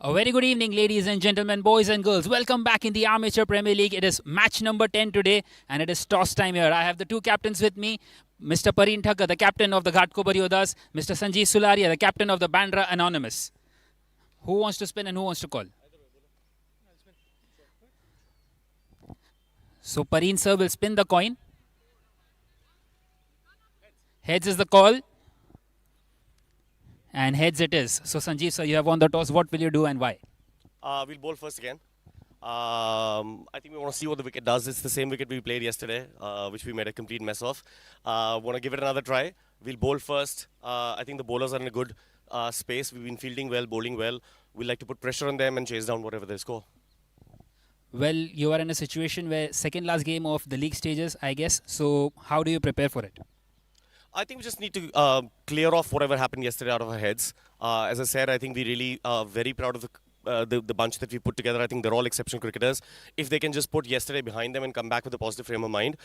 A very good evening, ladies and gentlemen, boys and girls. Welcome back in the Amateur Premier League. It is match number 10 today, and it is toss time here. I have the two captains with me, Mr. Pareen Thakkar, the captain of the Ghatkopar Yoddhas, Mr. Sanjeev Sularia, the captain of the Bandra Anonymous. Who wants to spin and who wants to call? So Pareen sir will spin the coin. Heads is the call. And heads it is. So Sanjeev sir, you have won the toss. What will you do and why? We'll bowl first again. I think we want to see what the wicket does. It's the same wicket we played yesterday, which we made a complete mess of. Want to give it another try. We'll bowl first. I think the bowlers are in a good space. We've been fielding well, bowling well. We'd like to put pressure on them and chase down whatever they score. Well, you are in a situation where second last game of the league stages, I guess. So how do you prepare for it? I think we just need to clear off whatever happened yesterday out of our heads. As I said, I think we really are very proud of the bunch that we put together. I think they're all exceptional cricketers. If they can just put yesterday behind them and come back with a positive frame of mind,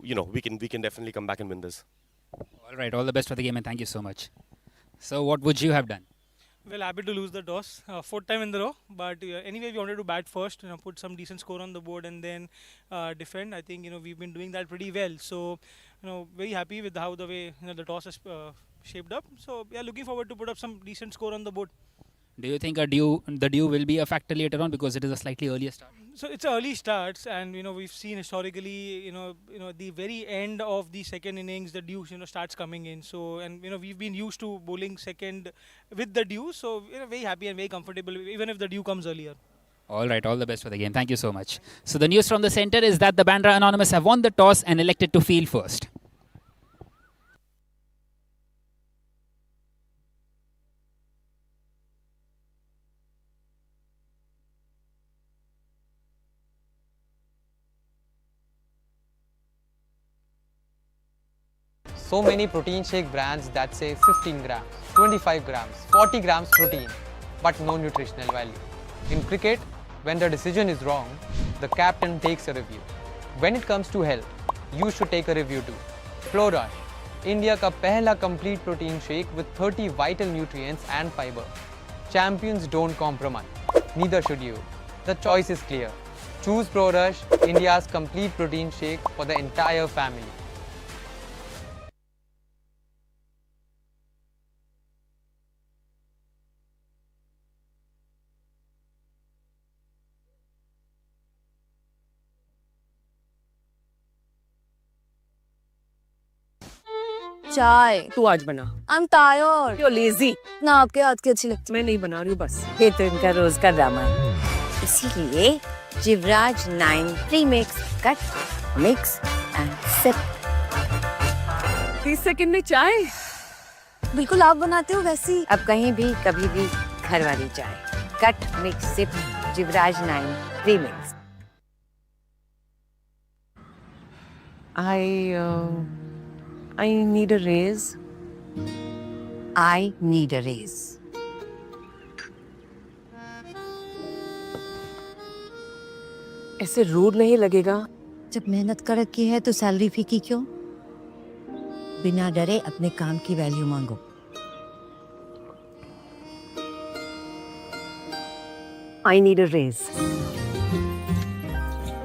we can definitely come back and win this. All right, all the best for the game and thank you so much. So what would you have done? Well, happy to lose the toss, fourth time in the row. But anyway, we wanted to bat first, put some decent score on the board, and then defend. I think we've been doing that pretty well. So, very happy with how the way the toss is shaped up. So, yeah, looking forward to put up some decent score on the board. Do you think the dew will be a factor later on because it is a slightly earlier start? So it's early starts, and we've seen historically, the very end of the second innings, the dew starts coming in. So and we've been used to bowling second with the dew, so very happy and very comfortable even if the dew comes earlier. All right, all the best for the game. Thank you so much. So the news from the centre is that the Bandra Anonymous have won the toss and elected to field first. So many protein shake brands that say 15 grams, 25 grams, 40 grams protein, but no nutritional value. In cricket, when the decision is wrong, the captain takes a review. When it comes to health, you should take a review too. Flow Rush, India का पहला complete protein shake with 30 vital nutrients and fiber. Champions don't compromise. Neither should you. The choice is clear. Choose Pro Rush, India's complete protein shake for the entire family. चाय तू आज बना। I'm tired. You're lazy। ना आपके हाथ की अच्छी लगती मैं नहीं बना रही हूँ बस। ये तो इनका रोज का ड्रामा है। इसीलिए Jivraj 9 premix cut mix and sip. 30 second में चाय। बिल्कुल आप बनाते हो वैसी। अब कहीं भी कभी भी घर वाली चाय। Cut mix sip Jivraj 9 premix. I need a raise। I need a raise। ऐसे रूड नहीं लगेगा। जब मेहनत कर रखी है तो सैलरी फीकी क्यों? बिना डरे अपने काम की वैल्यू मांगो। I need a raise।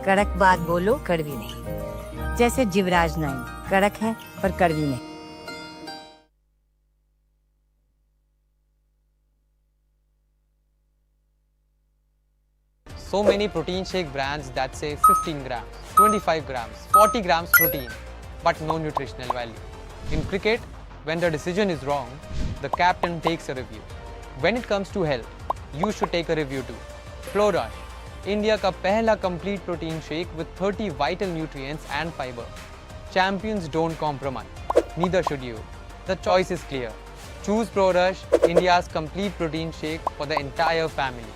कड़क बात बोलो, कड़वी नहीं। जैसे जिवराज 9 कड़क है पर कड़वी नहीं। So many protein shake brands that say 15 grams, 25 grams, 40 grams protein, but no nutritional value. In cricket, when the decision is wrong, the captain takes a review. When it comes to health, you should take a review too. Flow Rush, India का पहला complete protein shake with 30 vital nutrients and fiber. Champions don't compromise. Neither should you. The choice is clear. Choose Pro Rush, India's complete protein shake for the entire family.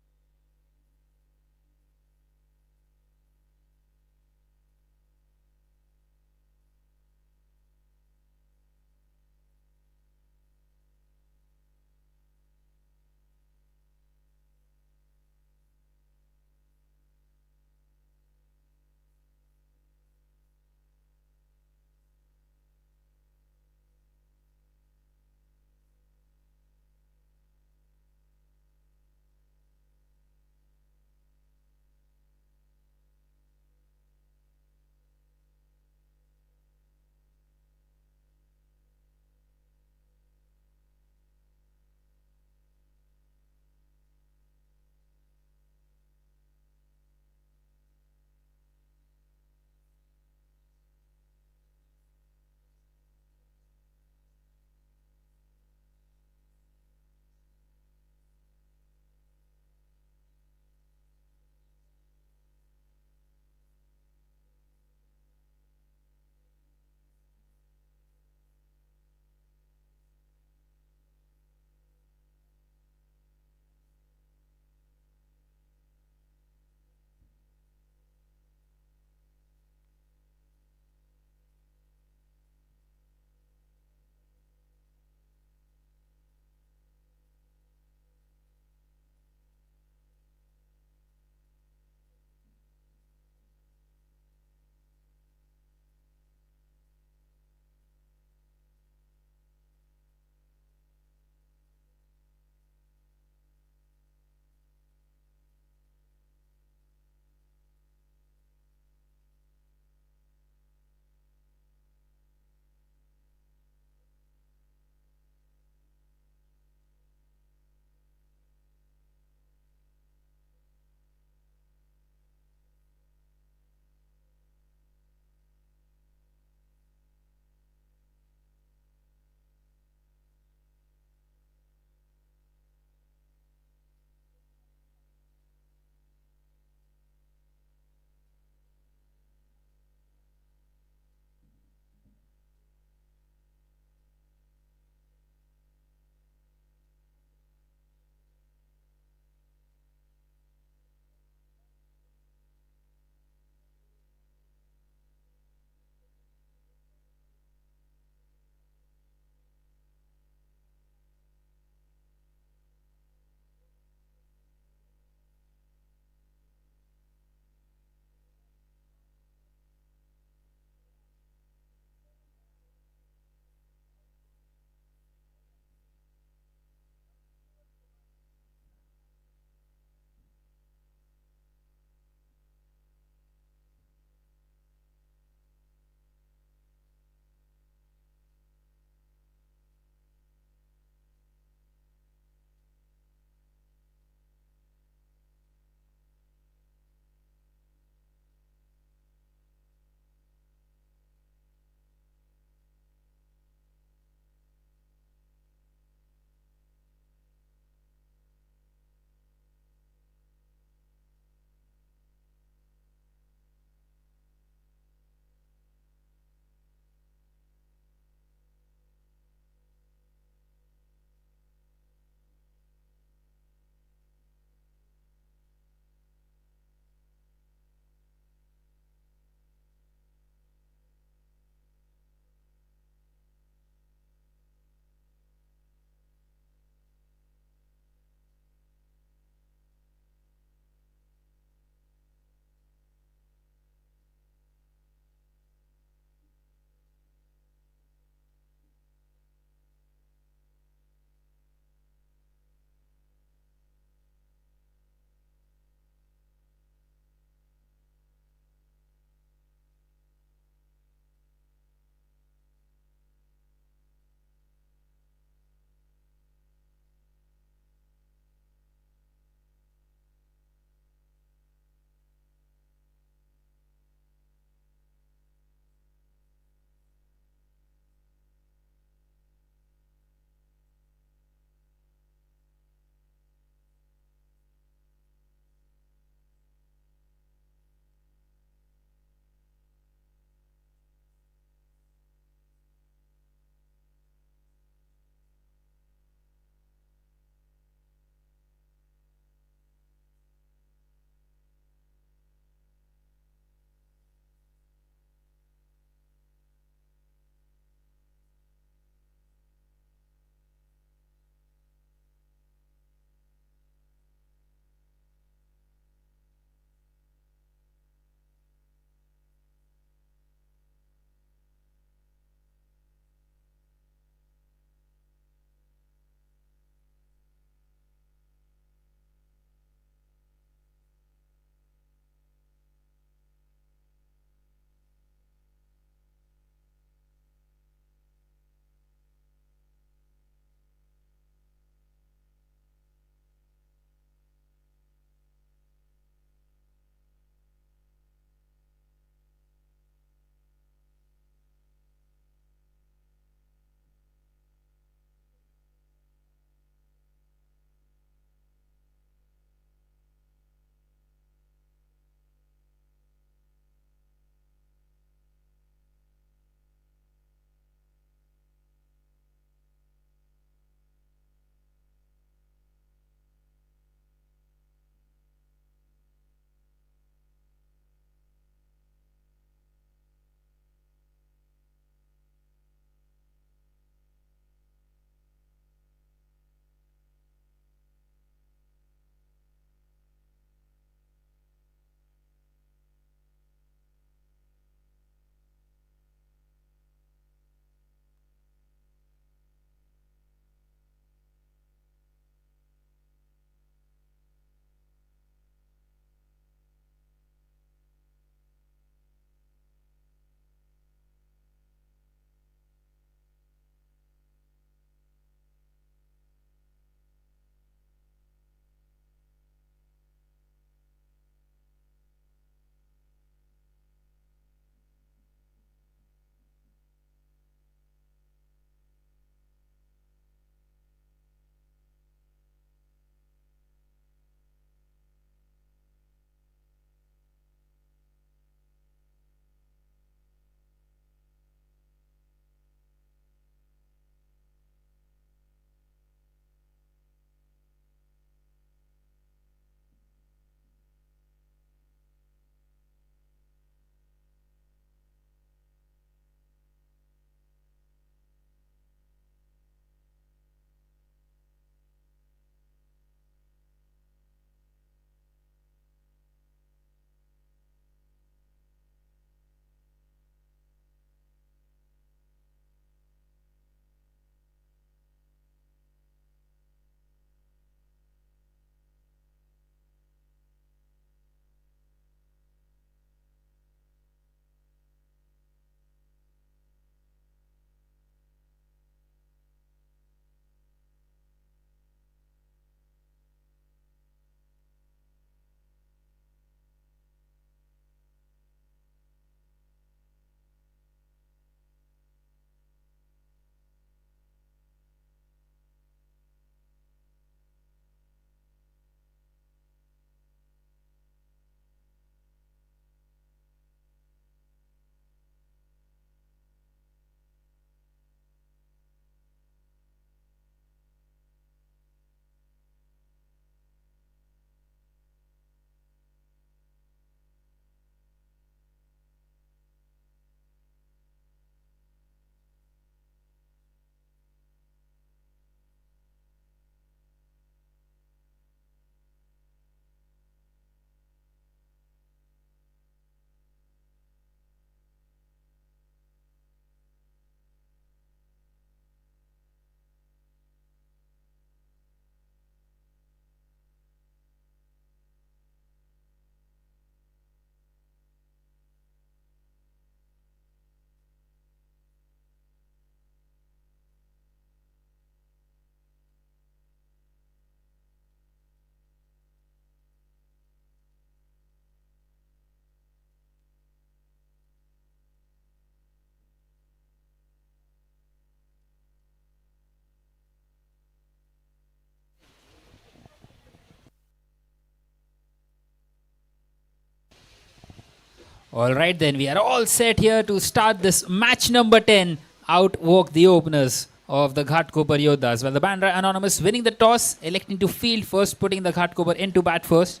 Alright then, we are all set here to start this match number 10. Out walk the openers of the Ghatkopar Yoddhas. Well, the Bandra Anonymous winning the toss, electing to field first, putting the Ghatkopar into bat first.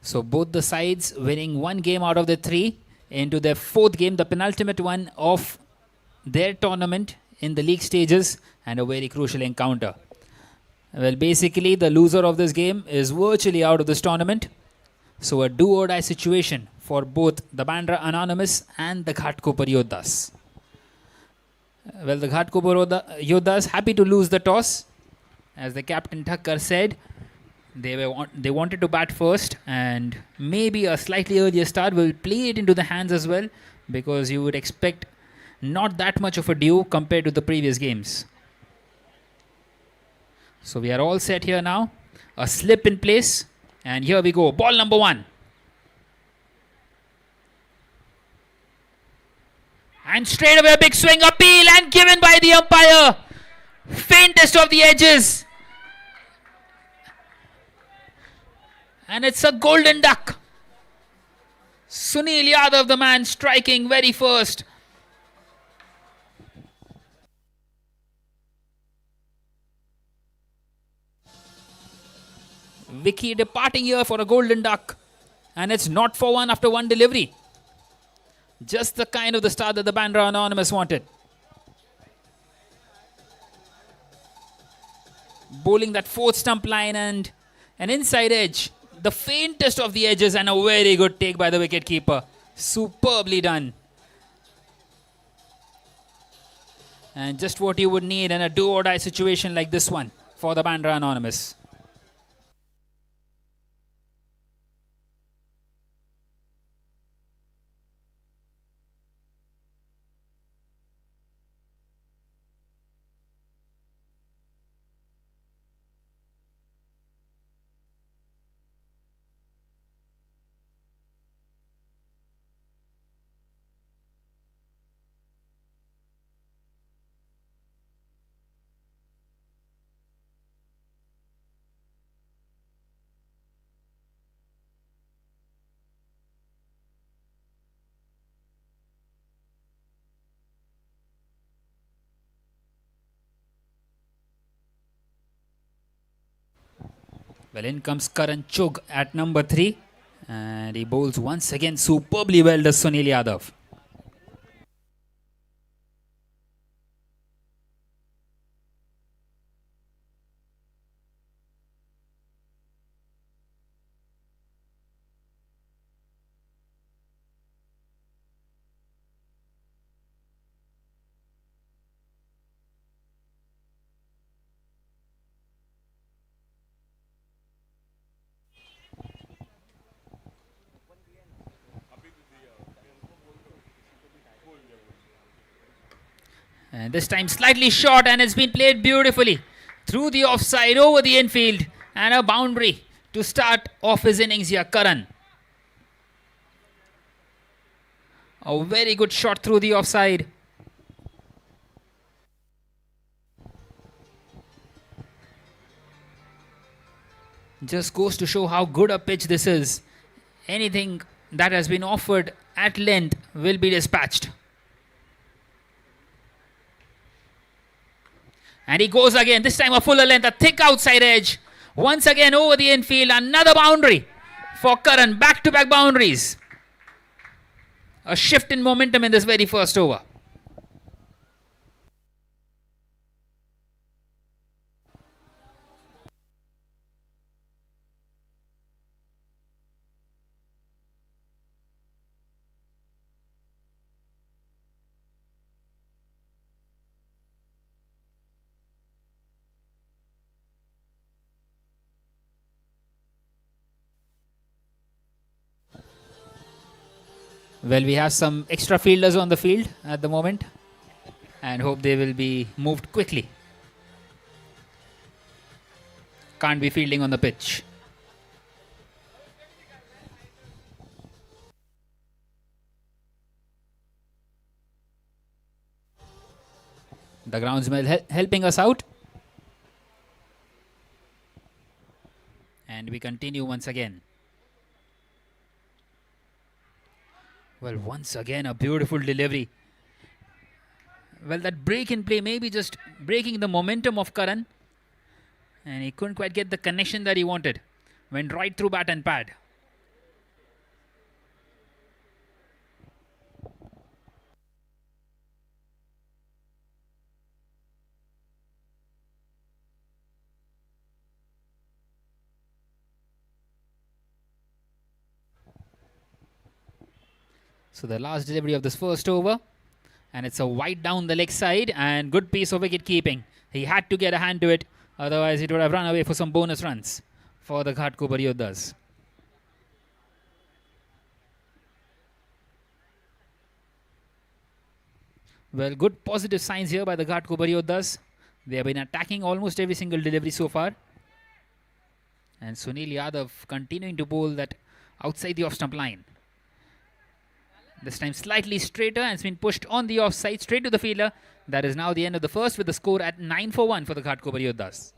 So both the sides winning one game out of the three into their fourth game, the penultimate one of their tournament in the league stages, and a very crucial encounter. Well, basically the loser of this game is virtually out of this tournament. So a do-or-die situation for both the Bandra Anonymous and the Ghatkopar Yoddhas. Well, the Ghatkopar Yoddhas happy to lose the toss. As the captain Thakkar said, they wanted to bat first, and maybe a slightly earlier start will play it into the hands as well, because you would expect not that much of a due compared to the previous games. So we are all set here now. A slip in place, and here we go. Ball number 1. And straight away a big swing, appeal, and given by the umpire. Faintest of the edges. And it's a golden duck. Sunil Yadav, the man striking very first. Vicky departing here for a golden duck. And it's not for one after one delivery. Just the kind of the start that the Bandra Anonymous wanted. Bowling that fourth stump line and an inside edge. The faintest of the edges, and a very good take by the wicketkeeper. Superbly done. And just what you would need in a do-or-die situation like this one for the Bandra Anonymous. Well, in comes Karan Chugh at number 3. And he bowls once again superbly well, does Sunil Yadav. And this time slightly short, and it's been played beautifully through the offside, over the infield, and a boundary to start off his innings here, Karan. A very good shot through the offside. Just goes to show how good a pitch this is. Anything that has been offered at length will be dispatched. And he goes again, this time a fuller length, a thick outside edge. Once again over the infield, another boundary for Karan. Back-to-back boundaries. A shift in momentum in this very first over. Well, we have some extra fielders on the field at the moment and hope they will be moved quickly can't be fielding on the pitch. The groundsman helping us out. And we continue once again. Well, once again, a beautiful delivery. Well, that break in play maybe just breaking the momentum of Karan. And he couldn't quite get the connection that he wanted. Went right through bat and pad. So the last delivery of this first over. And it's a wide down the leg side and good piece of wicket keeping. He had to get a hand to it. Otherwise, it would have run away for some bonus runs for the Ghatkopar Yoddhas. Well, good positive signs here by the Ghatkopar Yoddhas. They have been attacking almost every single delivery so far. And Sunil Yadav continuing to bowl that outside the off-stump line. This time slightly straighter and it's been pushed on the offside straight to the fielder. That is now the end of the first with the score at 9 for 1 for the Ghatkopar Yoddhas.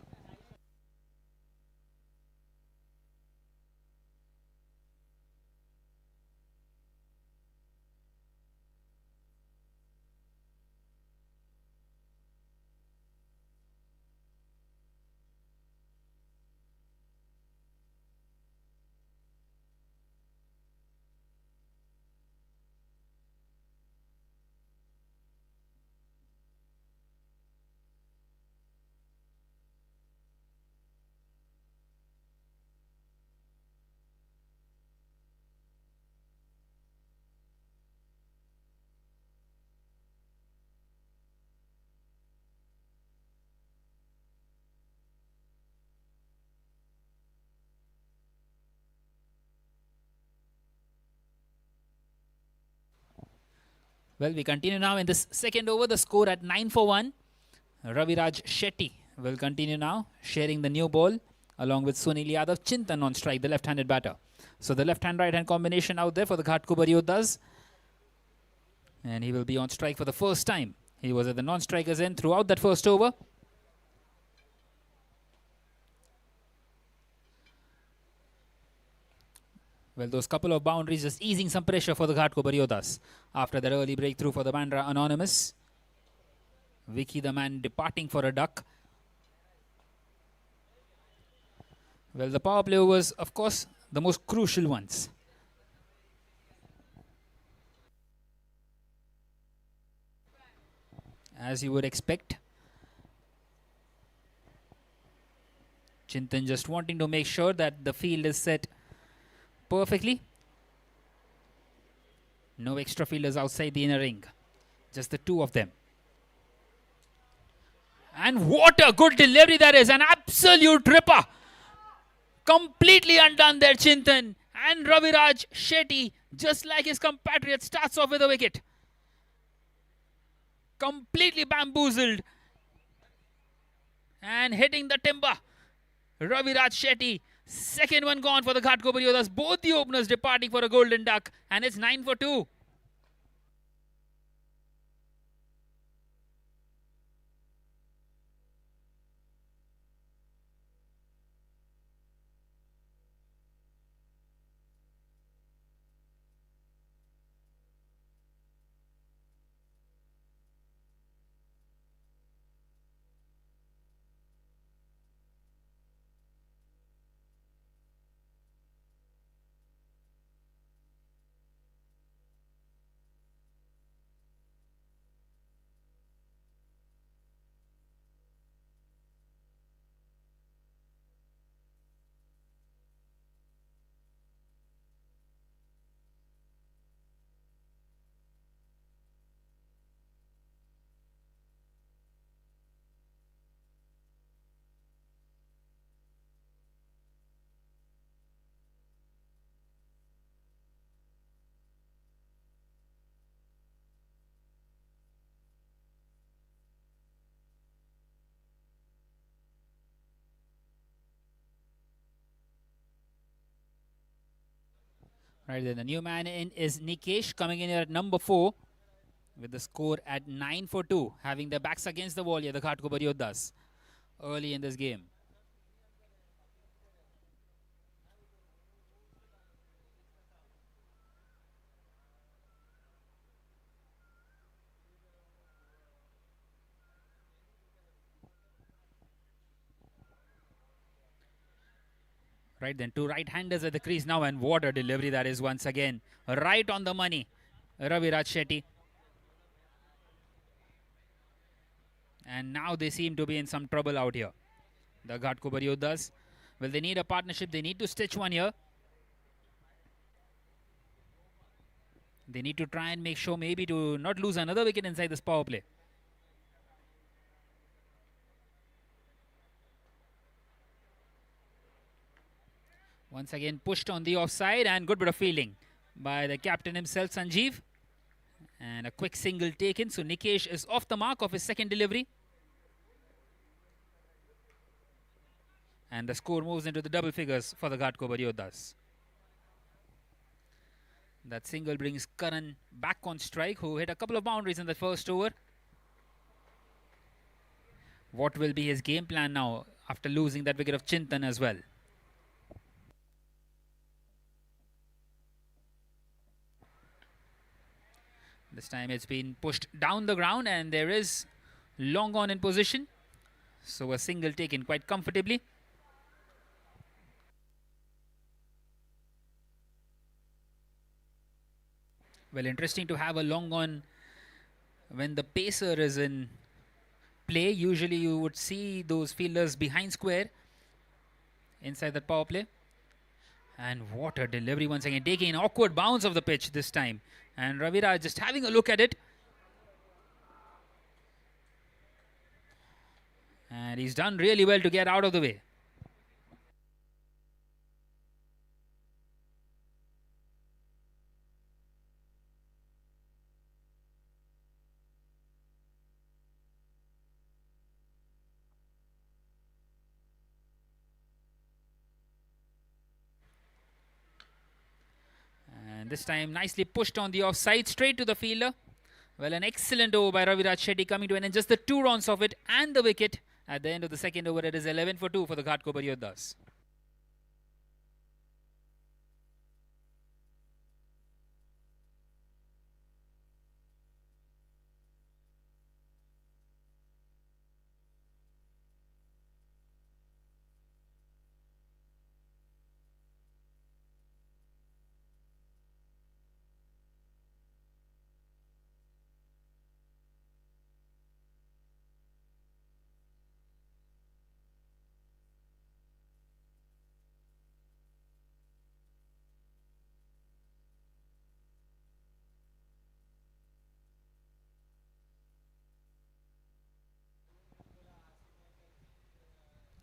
Well, we continue now in this second over. The score at 9 for 1. Raviraj Shetty will continue now, sharing the new ball along with Sunil Yadav. Chintan on strike, the left-handed batter. So the left-hand, right-hand combination out there for the Ghatkopar Yoddhas. And he will be on strike for the first time. He was at the non-strikers end throughout that first over. Well, those couple of boundaries just easing some pressure for the Ghatkopar Yoddhas after that early breakthrough for the Bandra Anonymous. Vicky the man departing for a duck. Well, the power play was, of course, the most crucial ones. As you would expect. Chintan just wanting to make sure that the field is set perfectly. No extra fielders outside the inner ring. Just the two of them. And what a good delivery that is. An absolute ripper. Completely undone there, Chintan. And Raviraj Shetty, just like his compatriot, starts off with a wicket. Completely bamboozled. And hitting the timber. Raviraj Shetty. Second one gone for the Ghatkopar Yoddhas. Both the openers departing for a golden duck. And it's 9 for 2. Right then, the new man in is Nikesh, coming in here at number 4 with the score at 9 for 2, having their backs against the wall here, the Ghatkopar Yoddhas, early in this game. Right then, two right-handers at the crease now, and what a delivery that is once again. Right on the money, Raviraj Shetty. And now they seem to be in some trouble out here, the Ghatkopar Yoddhas. Well, they need a partnership. They need to stitch one here. They need to try and make sure maybe to not lose another wicket inside this power play. Once again pushed on the offside, and good bit of fielding by the captain himself, Sanjeev. And a quick single taken. So Nikesh is off the mark of his second delivery. And the score moves into the double figures for the Ghatkopar Yoddhas. That single brings Karan back on strike, who hit a couple of boundaries in the first over. What will be his game plan now after losing that wicket of Chintan as well? This time it's been pushed down the ground, and there is long on in position. So a single taken quite comfortably. Well, interesting to have a long on when the pacer is in play. Usually you would see those fielders behind square inside that power play. And what a delivery once again, taking an awkward bounce of the pitch this time. And Raviraj just having a look at it. And he's done really well to get out of the way. This time nicely pushed on the offside, straight to the fielder. Well, an excellent over by Raviraj Shetty coming to an end. Just the 2 runs of it and the wicket. At the end of the second over, it is 11 for 2 for the Ghatkopar Yoddhas.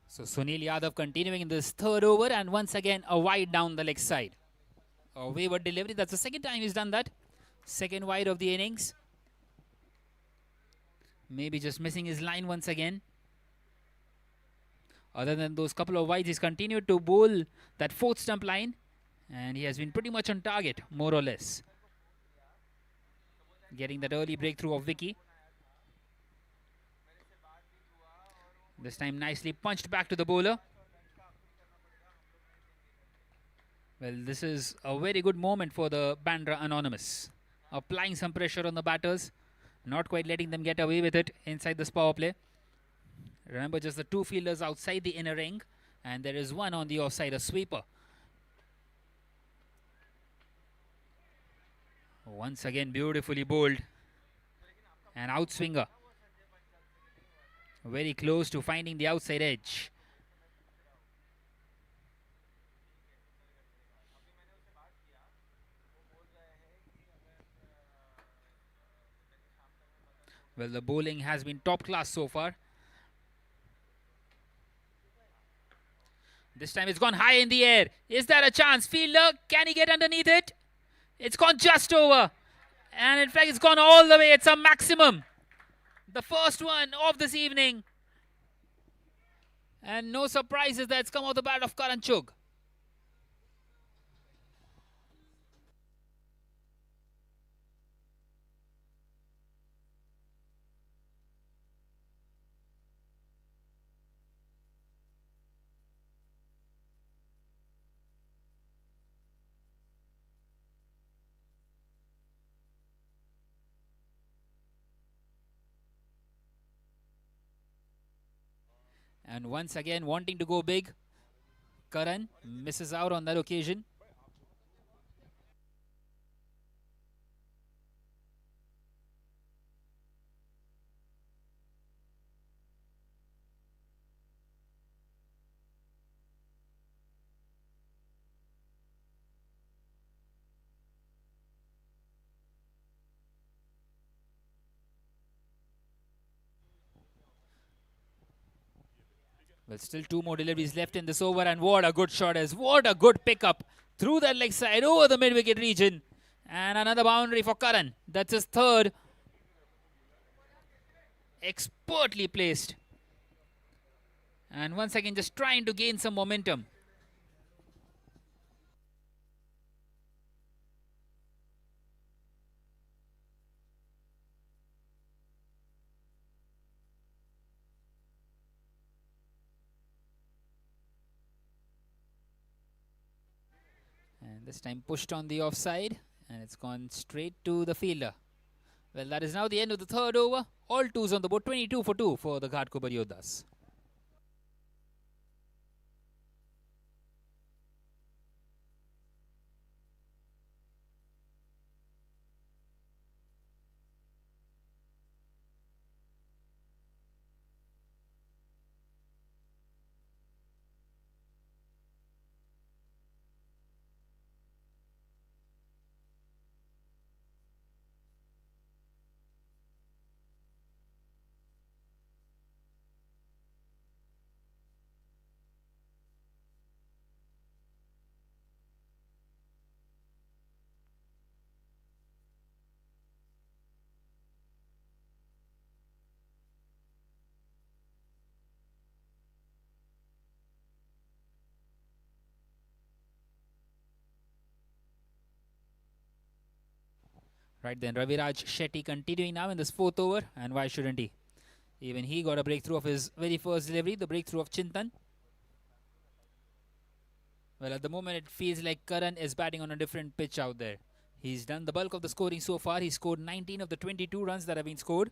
So Sunil Yadav continuing in this third over, and once again a wide down the leg side. A wayward delivery. That's the second time he's done that. Second wide of the innings. Maybe just missing his line once again. Other than those couple of wides, he's continued to bowl that fourth stump line, and he has been pretty much on target, more or less. Getting that early breakthrough of Vicky. This time nicely punched back to the bowler. Well, this is a very good moment for the Bandra Anonymous. Applying some pressure on the batters. Not quite letting them get away with it inside this power play. Remember, just the 2 fielders outside the inner ring. And there is one on the offside, a sweeper. Once again, beautifully bowled. An outswinger. Very close to finding the outside edge. Well, the bowling has been top class so far. This time it's gone high in the air. Is there a chance? Fielder, can he get underneath it? It's gone just over. And in fact, it's gone all the way. It's a maximum. The first one of this evening. And no surprises that's come off the bat of Karan Chugh. And once again, wanting to go big, Karan misses out on that occasion. Well, still two more deliveries left in this over, and what a good shot is. What a good pickup through that leg side over the mid-wicket region. And another boundary for Karan. That's his third. Expertly placed. And once again, just trying to gain some momentum. And this time pushed on the offside, and it's gone straight to the fielder. Well, that is now the end of the third over. All twos on the board, 22 for 2 for the Ghatkopar Yoddhas. Right then, Raviraj Shetty continuing now in this fourth over, and why shouldn't he? Even he got a breakthrough of his very first delivery, the breakthrough of Chintan. Well, at the moment it feels like Karan is batting on a different pitch out there. He's done the bulk of the scoring so far. He scored 19 of the 22 runs that have been scored.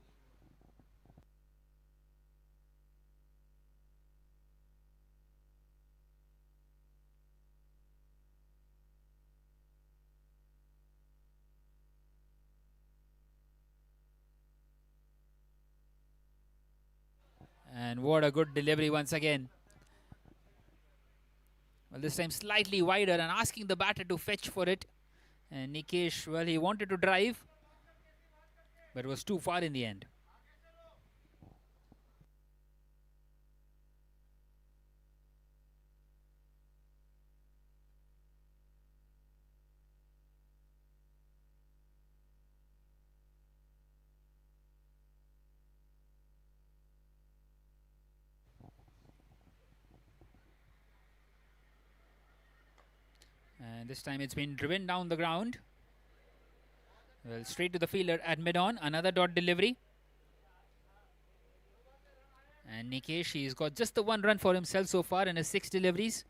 And what a good delivery once again. Well, this time slightly wider and asking the batter to fetch for it. And Nikesh, well, he wanted to drive, but it was too far in the end. And this time it's been driven down the ground. Well, straight to the fielder at mid-on. Another dot delivery. And Nikesh, he's got just the one run for himself so far in his 6 deliveries.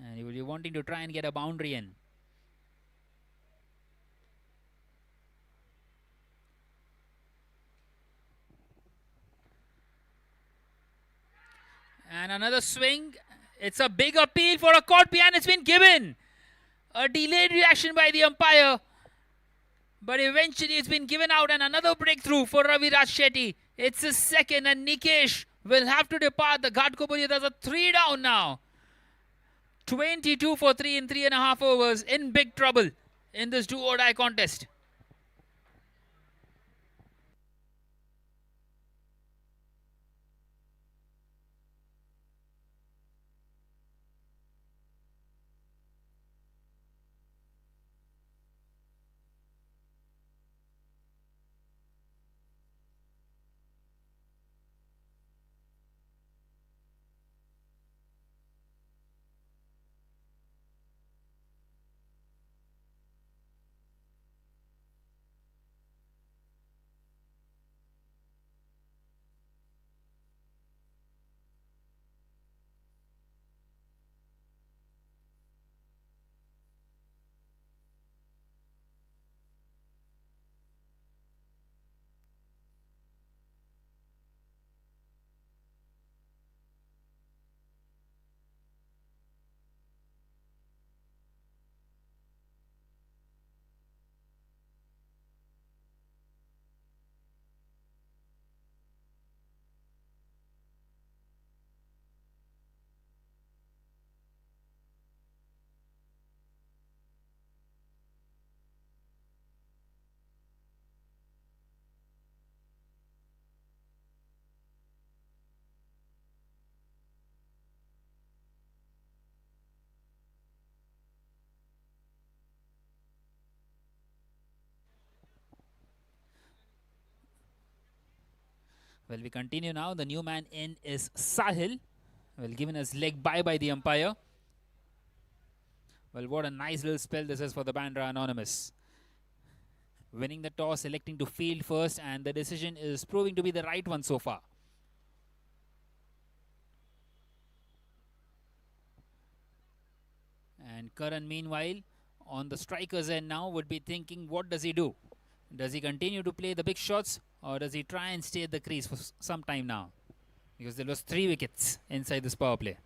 And he will be wanting to try and get a boundary in. And another swing. It's a big appeal for a caught bee, and it's been given. A delayed reaction by the umpire. But eventually it's been given out, and another breakthrough for Raviraj Shetty. It's his second, and Nikesh will have to depart. The Ghatkopar Yoddhas are 3 down now. 22 for 3 in 3.5 overs. In big trouble in this do-or-die contest. Well, we continue now. The new man in is Sahil. Well, given as leg bye by the umpire. Well, what a nice little spell this is for the Bandra Anonymous. Winning the toss, electing to field first, and the decision is proving to be the right one so far. And Karan, meanwhile, on the striker's end now, would be thinking, what does he do? Does he continue to play the big shots, or does he try and stay at the crease for some time now? Because there was 3 wickets inside this power play.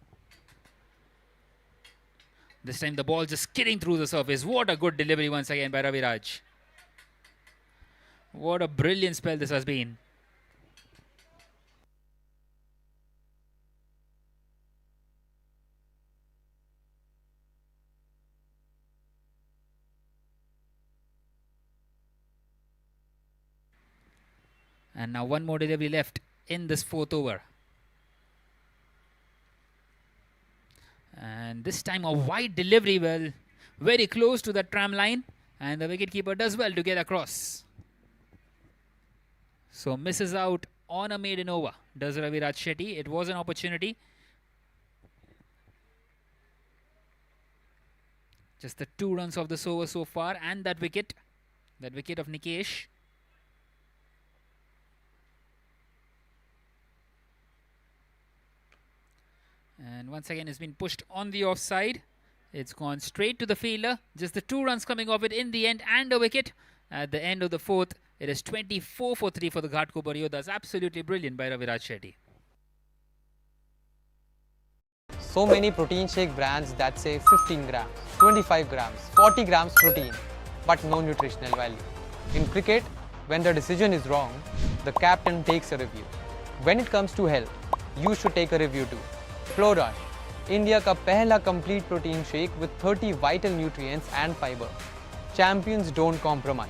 This time the ball just skidding through the surface. What a good delivery once again by Raviraj. What a brilliant spell this has been. And now one more delivery left in this 4th over. And this time a wide delivery, well, very close to the tram line. And the wicketkeeper does well to get across. So misses out on a maiden over, does Raviraj Shetty. It was an opportunity. Just the 2 runs of this over so far, and that wicket of Nikesh. And once again it's been pushed on the offside. It's gone straight to the fielder. Just the 2 runs coming off it in the end, and a wicket at the end of the 4th. It is 24 for 3 for the Ghatkopar Yoddhas. Absolutely brilliant by Raviraj Shetty. So many protein shake brands that say 15 grams, 25 grams, 40 grams protein, but no nutritional value. In cricket, when the decision is wrong, the captain takes a review. When it comes to health, you should take a review too. Florush, India का पहला complete protein shake with 30 vital nutrients and fiber. Champions don't compromise.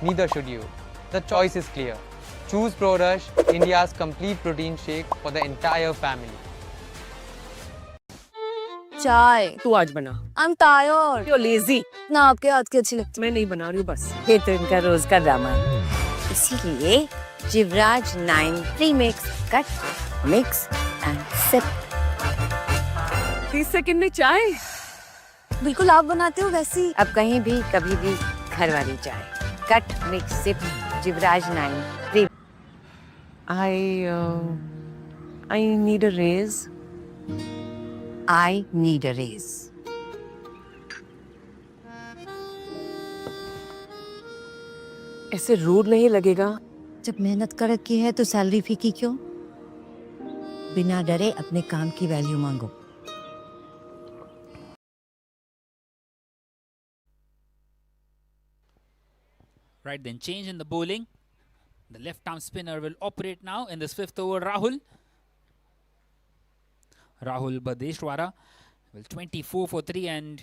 Neither should you. The choice is clear. Choose ProRush, India's complete protein shake for the entire family. चाय तू आज बना. I'm tired. You're lazy. ना आपके हाथ की अच्छी लगती मैं नहीं बना रही हूँ बस. ये तो इनका रोज का ड्रामा है। इसीलिए Jivraj 9 premix cut mix and sip. 30 second में चाय. बिल्कुल आप बनाते हो वैसी. अब कहीं भी कभी भी घर वाली चाय। Cut mix sip Jivraj 9 premix. I need a raise. I need a raise. ऐसे रूड नहीं लगेगा. जब मेहनत कर रखी है तो सैलरी फीकी क्यों? बिना डरे अपने काम की वैल्यू मांगो। Right, then change in the bowling. The left arm spinner will operate now in this 5th over. Rahul Badeshwara. Well, 24 for 3 and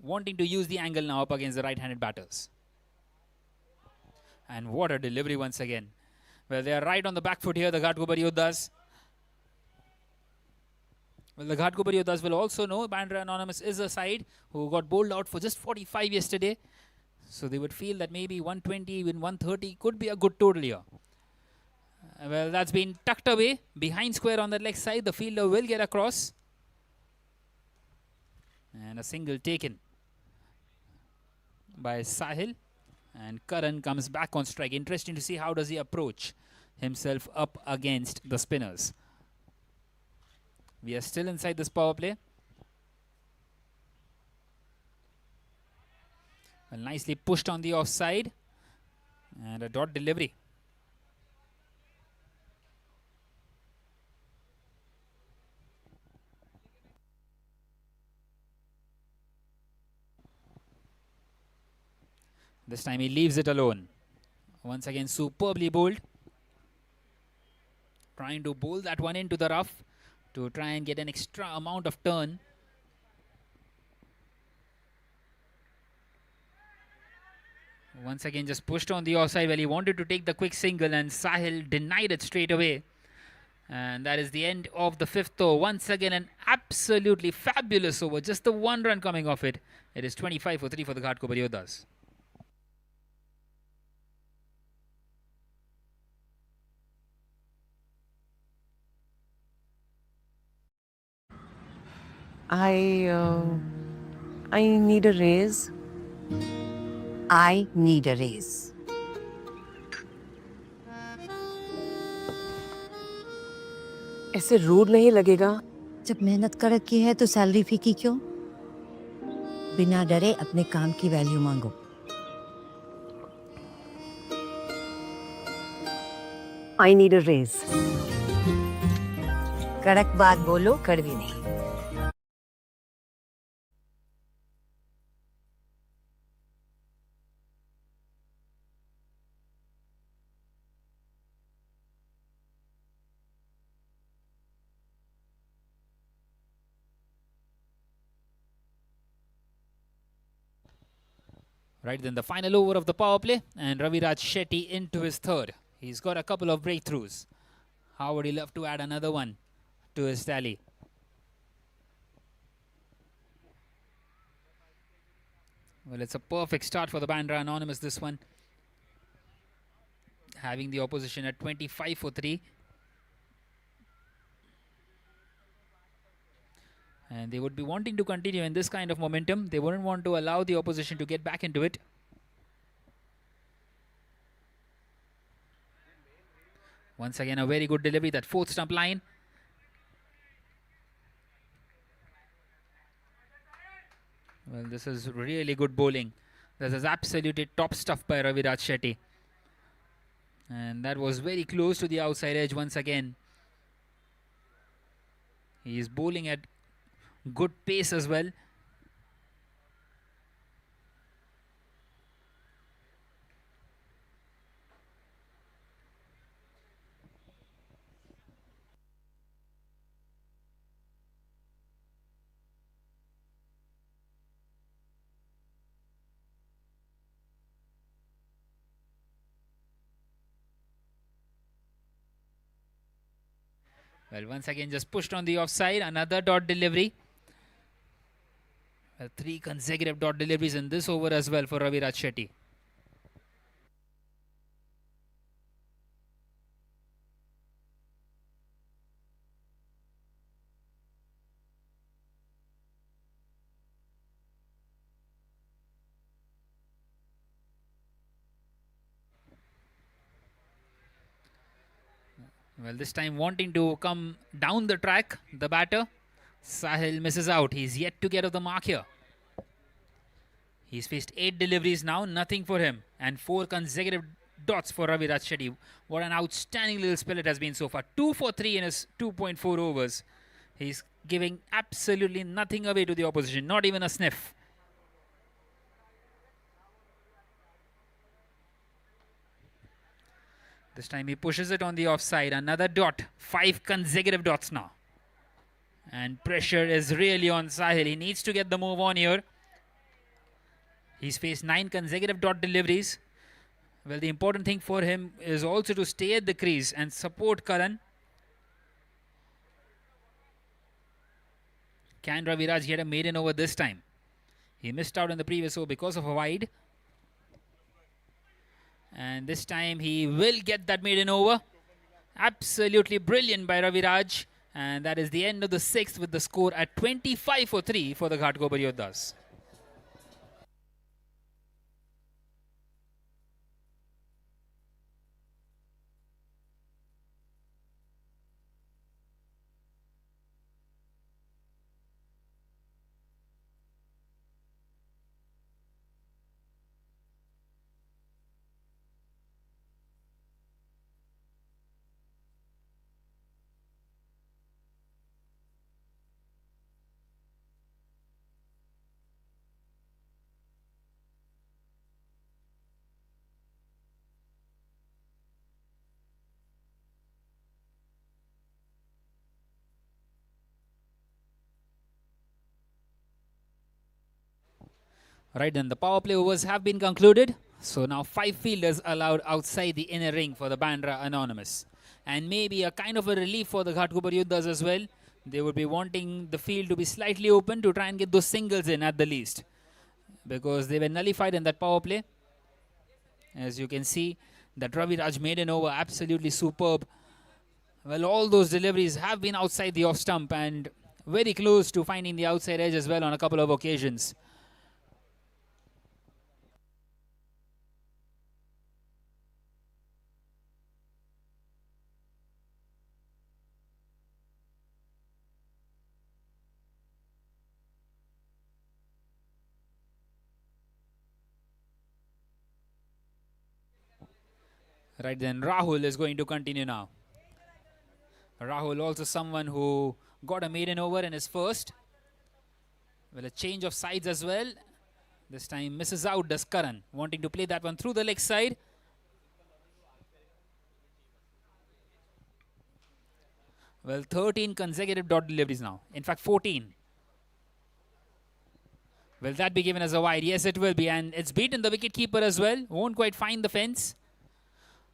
wanting to use the angle now up against the right-handed batters. And what a delivery once again. Well, they are right on the back foot here, the Ghatkopar Yoddhas. Well, the Ghatkopar Yoddhas will also know Bandra Anonymous is a side who got bowled out for just 45 yesterday. So they would feel that maybe 120, even 130 could be a good total here. Well, that's been tucked away behind square on the leg side. The fielder will get across. And a single taken by Sahil. And Karan comes back on strike. Interesting to see how does he approach himself up against the spinners. We are still inside this power play. Well, nicely pushed on the offside. And a dot delivery. This time he leaves it alone. Once again, superbly bowled. Trying to bowl that one into the rough to try and get an extra amount of turn. Once again, just pushed on the offside. Well, he wanted to take the quick single and Sahil denied it straight away. And that is the end of the 5th over. Once again, an absolutely fabulous over. Just the 1 run coming off it. It is 25 for 3 for the Ghatkopar Yoddhas. I I need a raise. I need a raise. ऐसे rude नहीं लगेगा. जब मेहनत कर रखी है तो salary फीकी क्यों? बिना डरे अपने काम की वैल्यू मांगो. I need a raise. कड़क बात बोलो, कड़वी नहीं. Right then, the final over of the power play, and Raviraj Shetty into his third. He's got a couple of breakthroughs. How would he love to add another one to his tally? Well, it's a perfect start for the Bandra Anonymous, this one. Having the opposition at 25 for 3. And they would be wanting to continue in this kind of momentum. They wouldn't want to allow the opposition to get back into it. Once again, a very good delivery, that fourth stump line. Well, this is really good bowling. This is absolutely top stuff by Raviraj Shetty. And that was very close to the outside edge once again. He is bowling at good pace as well. Well, once again, just pushed on the offside. Another dot delivery. Well, 3 consecutive dot deliveries in this over as well for Raviraj Shetty. Well, this time wanting to come down the track, the batter. Sahil misses out. He's yet to get off the mark here. He's faced 8 deliveries now, nothing for him. And 4 consecutive dots for Raviraj Shetty. What an outstanding little spell it has been so far. 2 for 3 in his 2.4 overs. He's giving absolutely nothing away to the opposition, not even a sniff. This time he pushes it on the offside. Another dot. 5 consecutive dots now. And pressure is really on Sahil. He needs to get the move on here. He's faced 9 consecutive dot deliveries. Well, the important thing for him is also to stay at the crease and support Karan. Can Raviraj get a maiden over this time? He missed out in the previous over because of a wide. And this time he will get that maiden over. Absolutely brilliant by Raviraj. And that is the end of the 6th with the score at 25 for 3 for the Ghatkopar Yoddhas. Right then, the power play overs have been concluded. So now 5 fielders allowed outside the inner ring for the Bandra Anonymous. And maybe a kind of a relief for the Ghatkopar Yoddhas as well. They would be wanting the field to be slightly open to try and get those singles in at the least. Because they were nullified in that power play. As you can see, that Raviraj made an over absolutely superb. Well, all those deliveries have been outside the off stump, and very close to finding the outside edge as well on a couple of occasions. Right then, Rahul is going to continue now. Rahul also someone who got a maiden over in his first. Well, a change of sides as well. This time misses out does Karan, wanting to play that one through the leg side. Well, 13 consecutive dot deliveries now. In fact, 14. Will that be given as a wide? Yes, it will be. And it's beaten the wicketkeeper as well. Won't quite find the fence.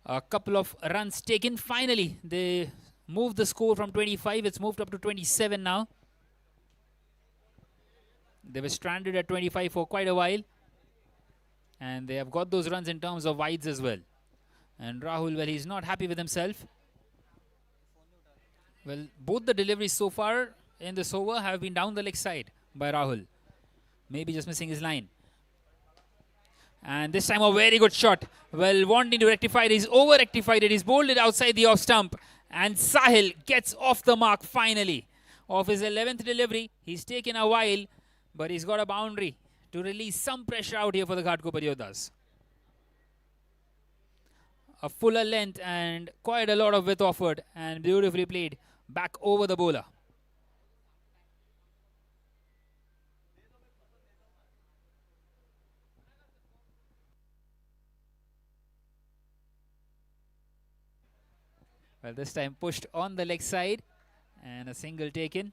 A couple of runs taken. Finally, they moved the score from 25. It's moved up to 27 now. They were stranded at 25 for quite a while. And they have got those runs in terms of wides as well. And Rahul, well, he's not happy with himself. Well, both the deliveries so far in this over have been down the leg side by Rahul. Maybe just missing his line. And this time a very good shot. Well, wanting to rectify it. He's over-rectified it. He's bowled it outside the off stump. And Sahil gets off the mark finally. Of his 11th delivery, he's taken a while. But he's got a boundary to release some pressure out here for the Ghatkopar Yoddhas. A fuller length and quite a lot of width offered. And beautifully played back over the bowler. Well, this time pushed on the leg side and a single taken.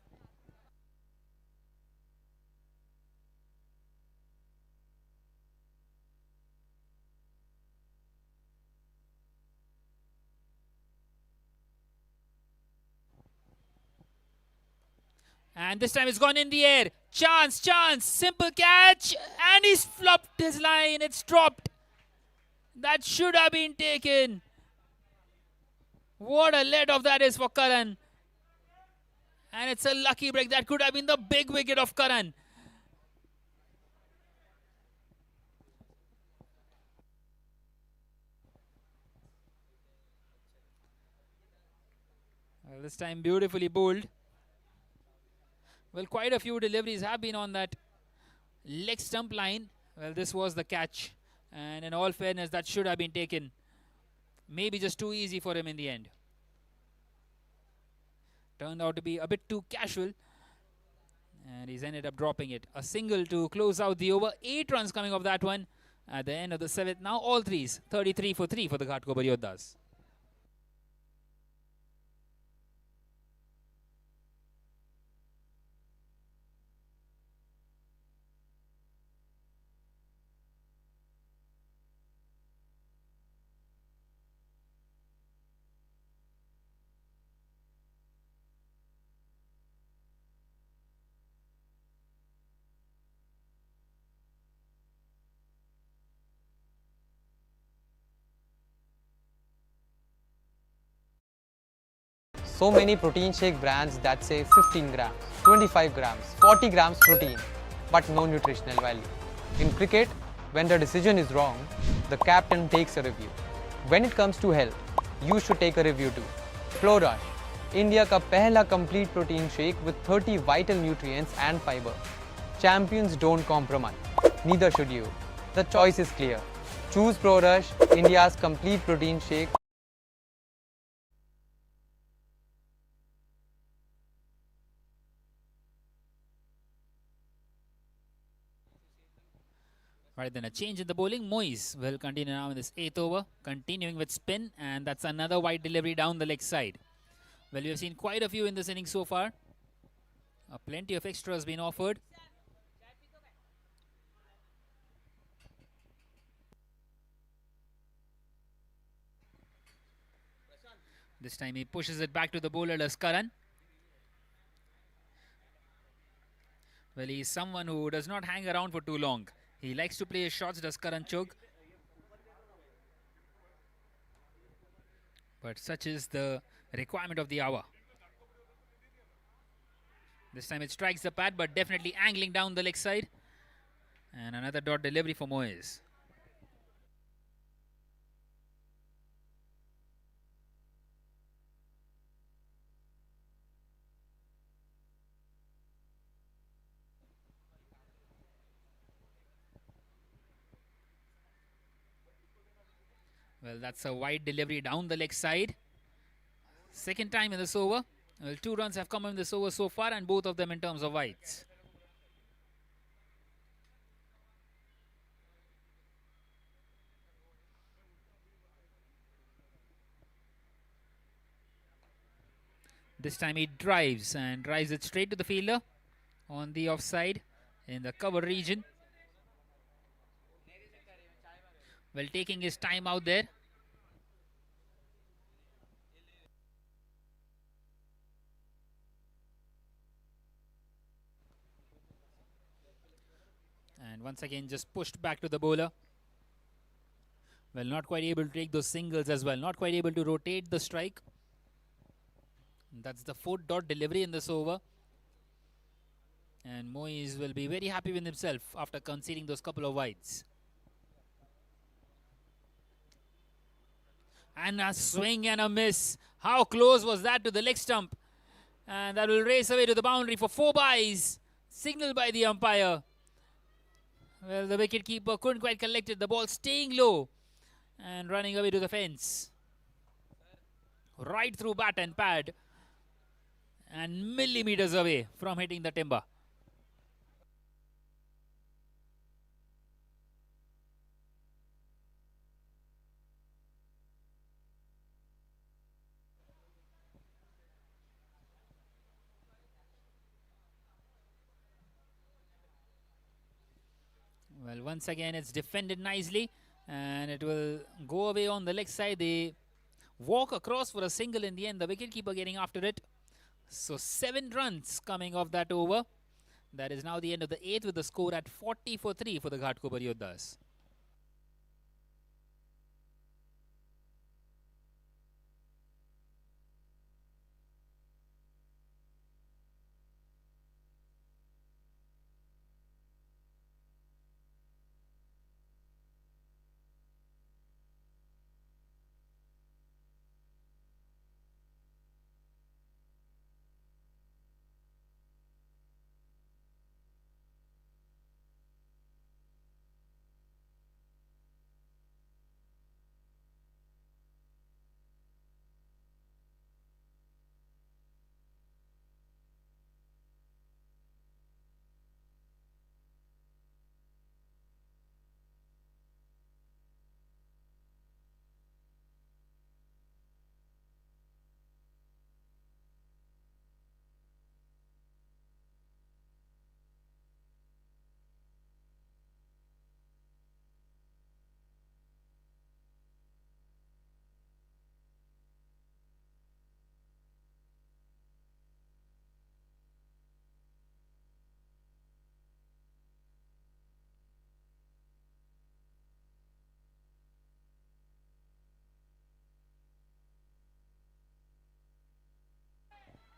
And this time it's gone in the air. Chance, chance, simple catch. And he's flopped his line. It's dropped. That should have been taken. What a let off that is for Karan. And it's a lucky break. That could have been the big wicket of Karan. Well, this time beautifully bowled. Well, quite a few deliveries have been on that leg stump line. Well, this was the catch. And in all fairness, that should have been taken. Maybe just too easy for him in the end. Turned out to be a bit too casual. And he's ended up dropping it. A single to close out the over. 8 runs coming off that one at the end of the 7th. Now all threes. 33 for 3 for the Ghatkopar Yoddhas. So many protein shake brands that say 15 grams, 25 grams, 40 grams protein, but no nutritional value. In cricket, when the decision is wrong, the captain takes a review. When it comes to health, you should take a review too. Flourish, India का पहला complete protein shake with 30 vital nutrients and fiber. Champions don't compromise. Neither should you. The choice is clear. Choose ProRush, India's complete protein shake. Right then, a change in the bowling. Moise will continue now in this 8th over, continuing with spin, and that's another wide delivery down the leg side. Well, we have seen quite a few in this inning so far. Plenty of extras been offered. This time he pushes it back to the bowler, Karan. Well, he is someone who does not hang around for too long. He likes to play his shots, does Karan Chog. But such is the requirement of the hour. This time it strikes the pad, but definitely angling down the leg side. And another dot delivery for Moyes. Well, that's a wide delivery down the leg side. Second time in this over. Well, 2 runs have come in this over so far, and both of them in terms of wides. This time he drives it straight to the fielder on the offside in the cover region. Well, taking his time out there. And once again just pushed back to the bowler. Well, not quite able to take those singles as well. Not quite able to rotate the strike. That's the 4th dot delivery in this over. And Moyes will be very happy with himself after conceding those couple of wides. And a swing and a miss. How close was that to the leg stump? And that will race away to the boundary for 4 byes. Signaled by the umpire. Well, the wicketkeeper couldn't quite collect it. The ball staying low and running away to the fence. Right through bat and pad. And millimeters away from hitting the timber. Well, once again it's defended nicely and it will go away on the leg side. They walk across for a single in the end. The wicketkeeper getting after it. So 7 runs coming off that over. That is now the end of the 8th with the score at 40 for 3 for the Ghatkopar Yoddhas.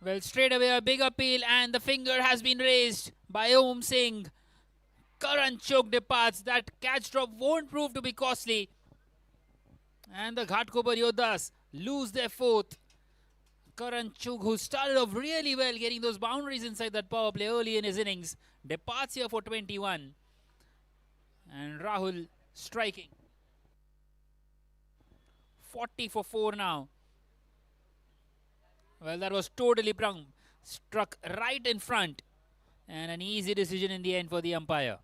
Well, straight away a big appeal and the finger has been raised by Om Singh. Current choke departs. That catch drop won't prove to be costly. And the Ghatkopar Yoddhas lose their 4th. Karan Chugh, who started off really well getting those boundaries inside that power play early in his innings, departs here for 21. And Rahul striking. 40 for 4 now. Well, that was totally prung. Struck right in front. And an easy decision in the end for the umpire.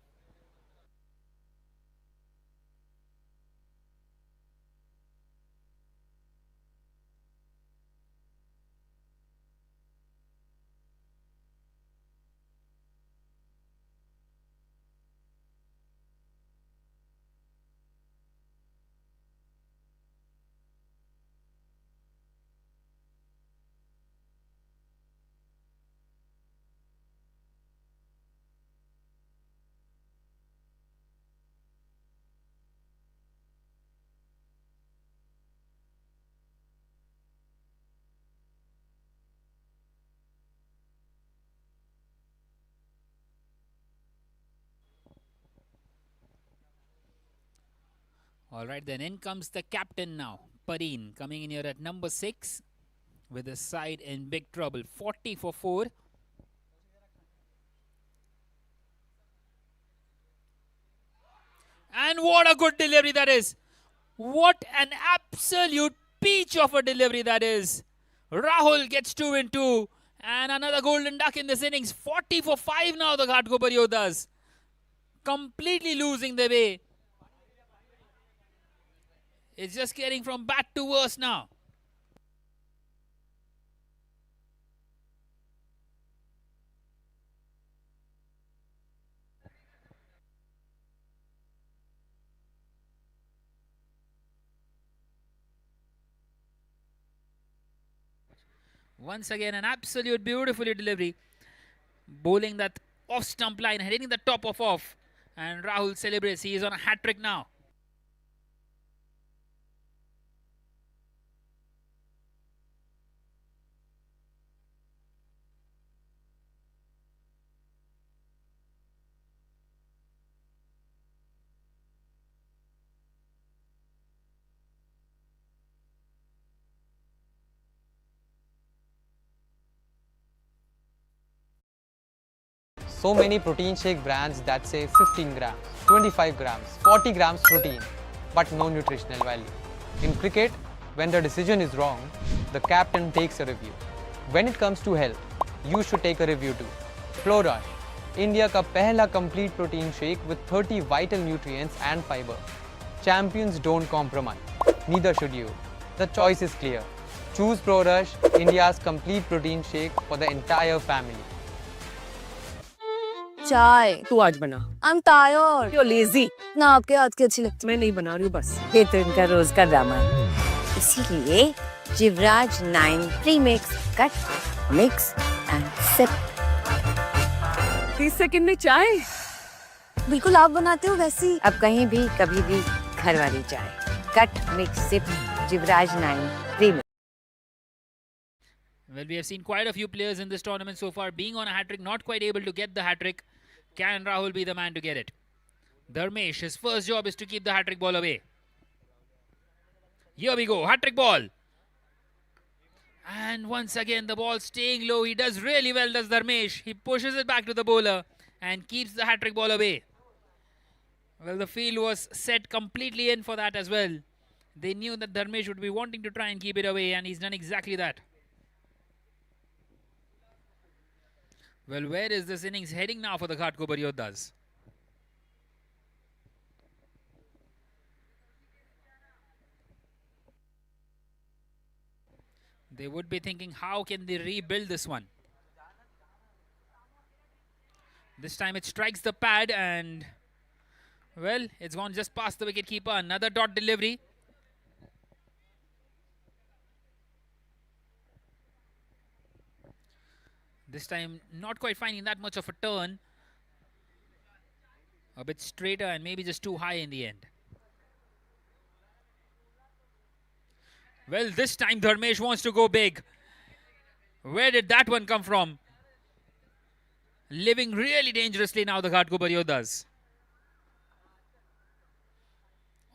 All right, then in comes the captain now, Pareen, coming in here at number 6 with his side in big trouble. 40 for 4. And what a good delivery that is. What an absolute peach of a delivery that is. Rahul gets 2 in 2. And another golden duck in this innings. 40 for 5 now, the Ghatkopar Yoddhas. Completely losing their way. It's just getting from bad to worse now. Once again, an absolute beautifully delivery. Bowling that off stump line, hitting the top of off. And Rahul celebrates. He is on a hat trick now. So many protein shake brands that say 15 grams, 25 grams, 40 grams protein, but no nutritional value. In cricket, when the decision is wrong, the captain takes a review. When it comes to health, you should take a review too. Flow Rush, India का पहला complete protein shake with 30 vital nutrients and fiber. Champions don't compromise. Neither should you. The choice is clear. Choose Pro Rush, India's complete protein shake for the entire family. चाय तू आज बना. I am tired You're lazy. ना आपके हाथ की अच्छी लगती मैं नहीं बना रही हूँ बस. ये तो इनका रोज का ड्रामा है. इसीलिए Jivraj 9 premix cut mix and sip. 30 second में चाय. बिल्कुल आप बनाते हो वैसी. अब कहीं भी कभी भी घर वाली चाय. Cut mix sip Jivraj 9 premix. Well, we have seen quite a few players in this tournament so far being on a hat-trick, not quite able to get the hat-trick. Can Rahul be the man to get it? Dharmesh, his first job is to keep the hat-trick ball away. Here we go, hat-trick ball. And once again, the ball staying low. He does really well, does Dharmesh. He pushes it back to the bowler and keeps the hat-trick ball away. Well, the field was set completely in for that as well. They knew that Dharmesh would be wanting to try and keep it away, and he's done exactly that. Well, where is this innings heading now for the Ghatkopar Yoddhas? They would be thinking, how can they rebuild this one? This time it strikes the pad and, well, it's gone just past the wicketkeeper. Another dot delivery. This time not quite finding that much of a turn. A bit straighter and maybe just too high in the end. Well, this time Dharmesh wants to go big. Where did that one come from? Living really dangerously now, the Ghatkopar Yoddhas.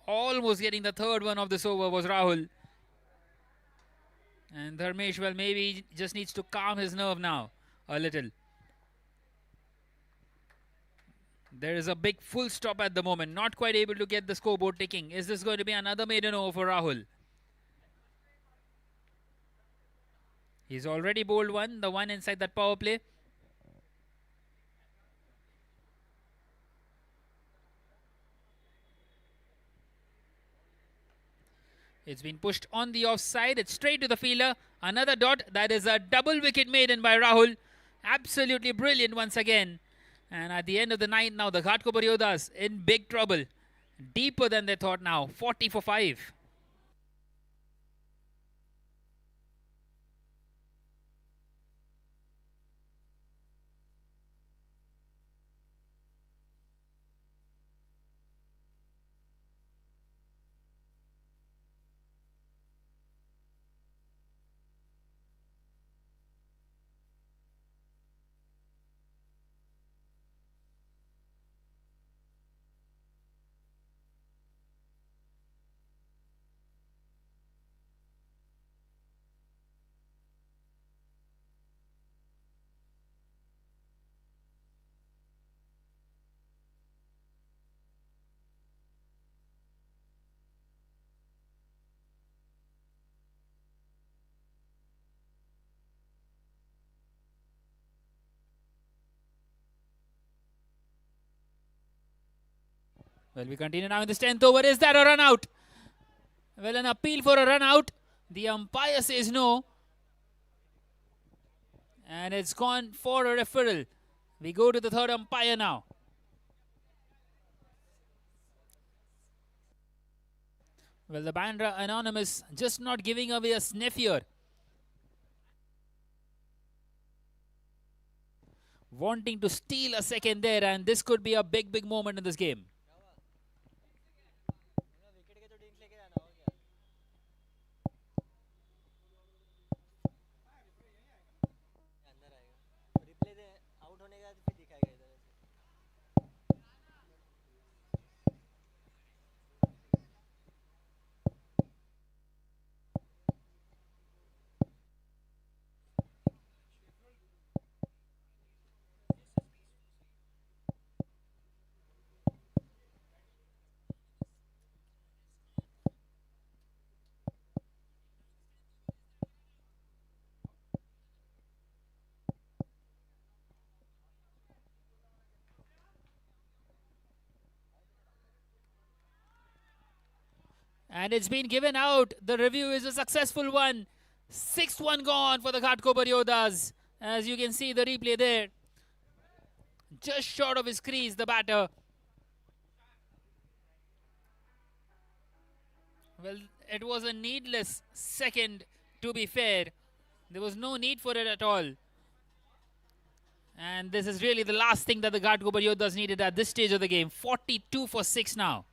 Almost getting the third one of this over was Rahul. And Dharmesh, well, maybe just needs to calm his nerve now a little. There is a big full stop at the moment. Not quite able to get the scoreboard ticking. Is this going to be another maiden over for Rahul? He's already bowled one, the one inside that power play. It's been pushed on the offside. It's straight to the fielder. Another dot. That is a double wicket maiden by Rahul. Absolutely brilliant once again. And at the end of the night now, the Ghatkopar Yoddhas in big trouble. Deeper than they thought now. 40 for 5. Well, we continue now in this 10th over. Is that a run out? Well, an appeal for a run out. The umpire says no. And it's gone for a referral. We go to the third umpire now. Well, the Bandra Anonymous just not giving away a sniff here. Wanting to steal a second there, and this could be a big moment in this game. And it's been given out. The review is a successful one. 6-1 gone for the Ghatkopar Yoddhas. As you can see the replay there. Just short of his crease, the batter. Well, it was a needless second, to be fair. There was no need for it at all. And this is really the last thing that the Ghatkopar Yoddhas needed at this stage of the game. 42 for 6 now.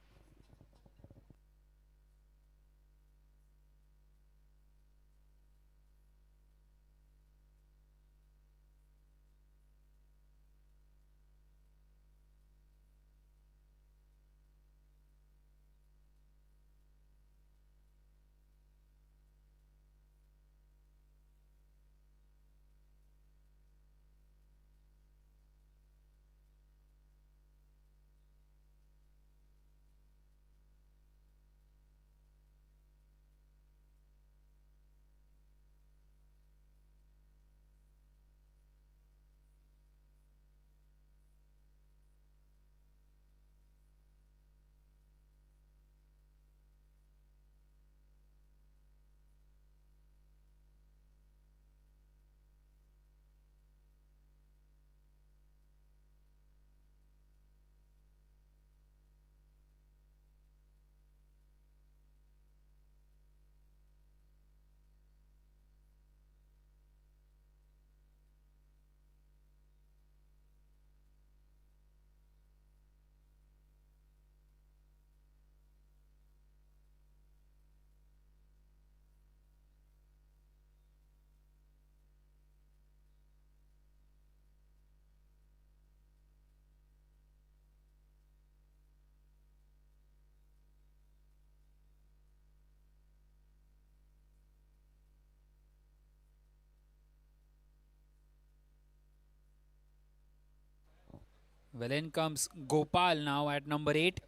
Well, in comes Gopal now at number 8.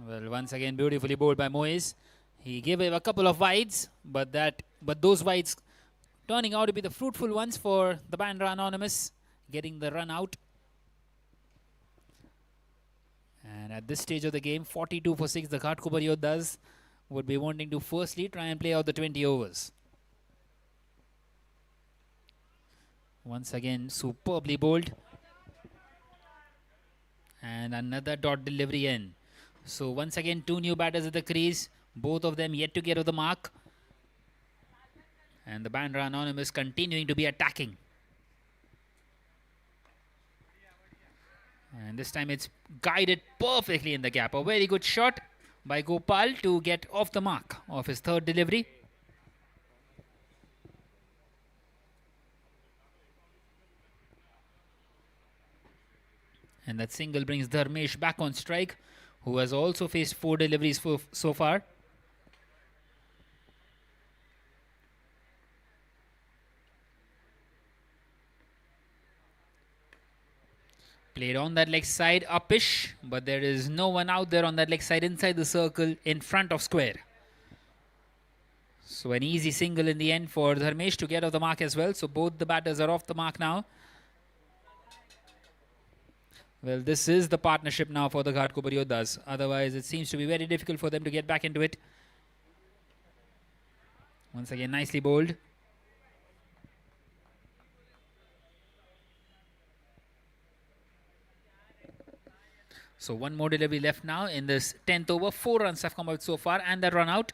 Well, once again beautifully bowled by Moise. He gave a couple of wides, but those wides turning out to be the fruitful ones for the Bandra Anonymous, getting the run out. And at this stage of the game, 42 for 6, the Ghatkopar Yoddhas would be wanting to firstly try and play out the 20 overs. Once again, superbly bowled. And another dot delivery in. So once again, 2 new batters at the crease. Both of them yet to get off the mark. And the Bandra Anonymous continuing to be attacking. And this time it's guided perfectly in the gap. A very good shot by Gopal to get off the mark of his third delivery. And that single brings Dharmesh back on strike, who has also faced 4 deliveries so far. Played on that leg side, upish, but there is no one out there on that leg side inside the circle in front of square. So an easy single in the end for Dharmesh to get off the mark as well. So both the batters are off the mark now. Well, this is the partnership now for the Ghatkopar Yoddhas. Otherwise, it seems to be very difficult for them to get back into it. Once again, nicely bowled. So one more delivery left now in this 10th over. 4 runs have come out so far and that run out.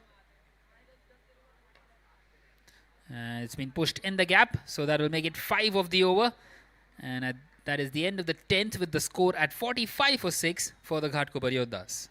It's been pushed in the gap, so that will make it 5 of the over. And that is the end of the 10th with the score at 45 for 6 for the Ghatkopar Yoddhas.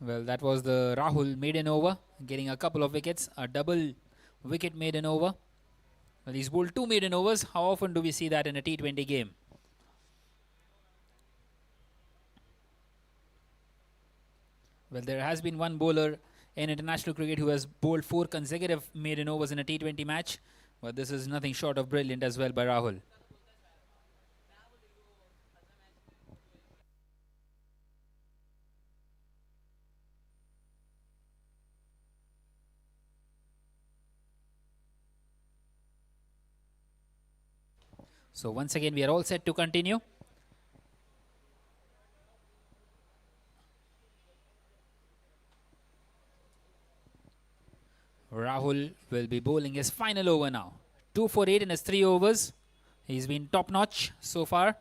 Well, that was the Rahul maiden over, getting a couple of wickets, a double wicket maiden over. Well, he's bowled 2 maiden overs. How often do we see that in a T20 game? Well, there has been one bowler in international cricket who has bowled 4 consecutive maiden overs in a T20 match, but this is nothing short of brilliant as well by Rahul. So once again, we are all set to continue. Rahul will be bowling his final over now. 2 for 8 in his 3 overs. He's been top notch so far.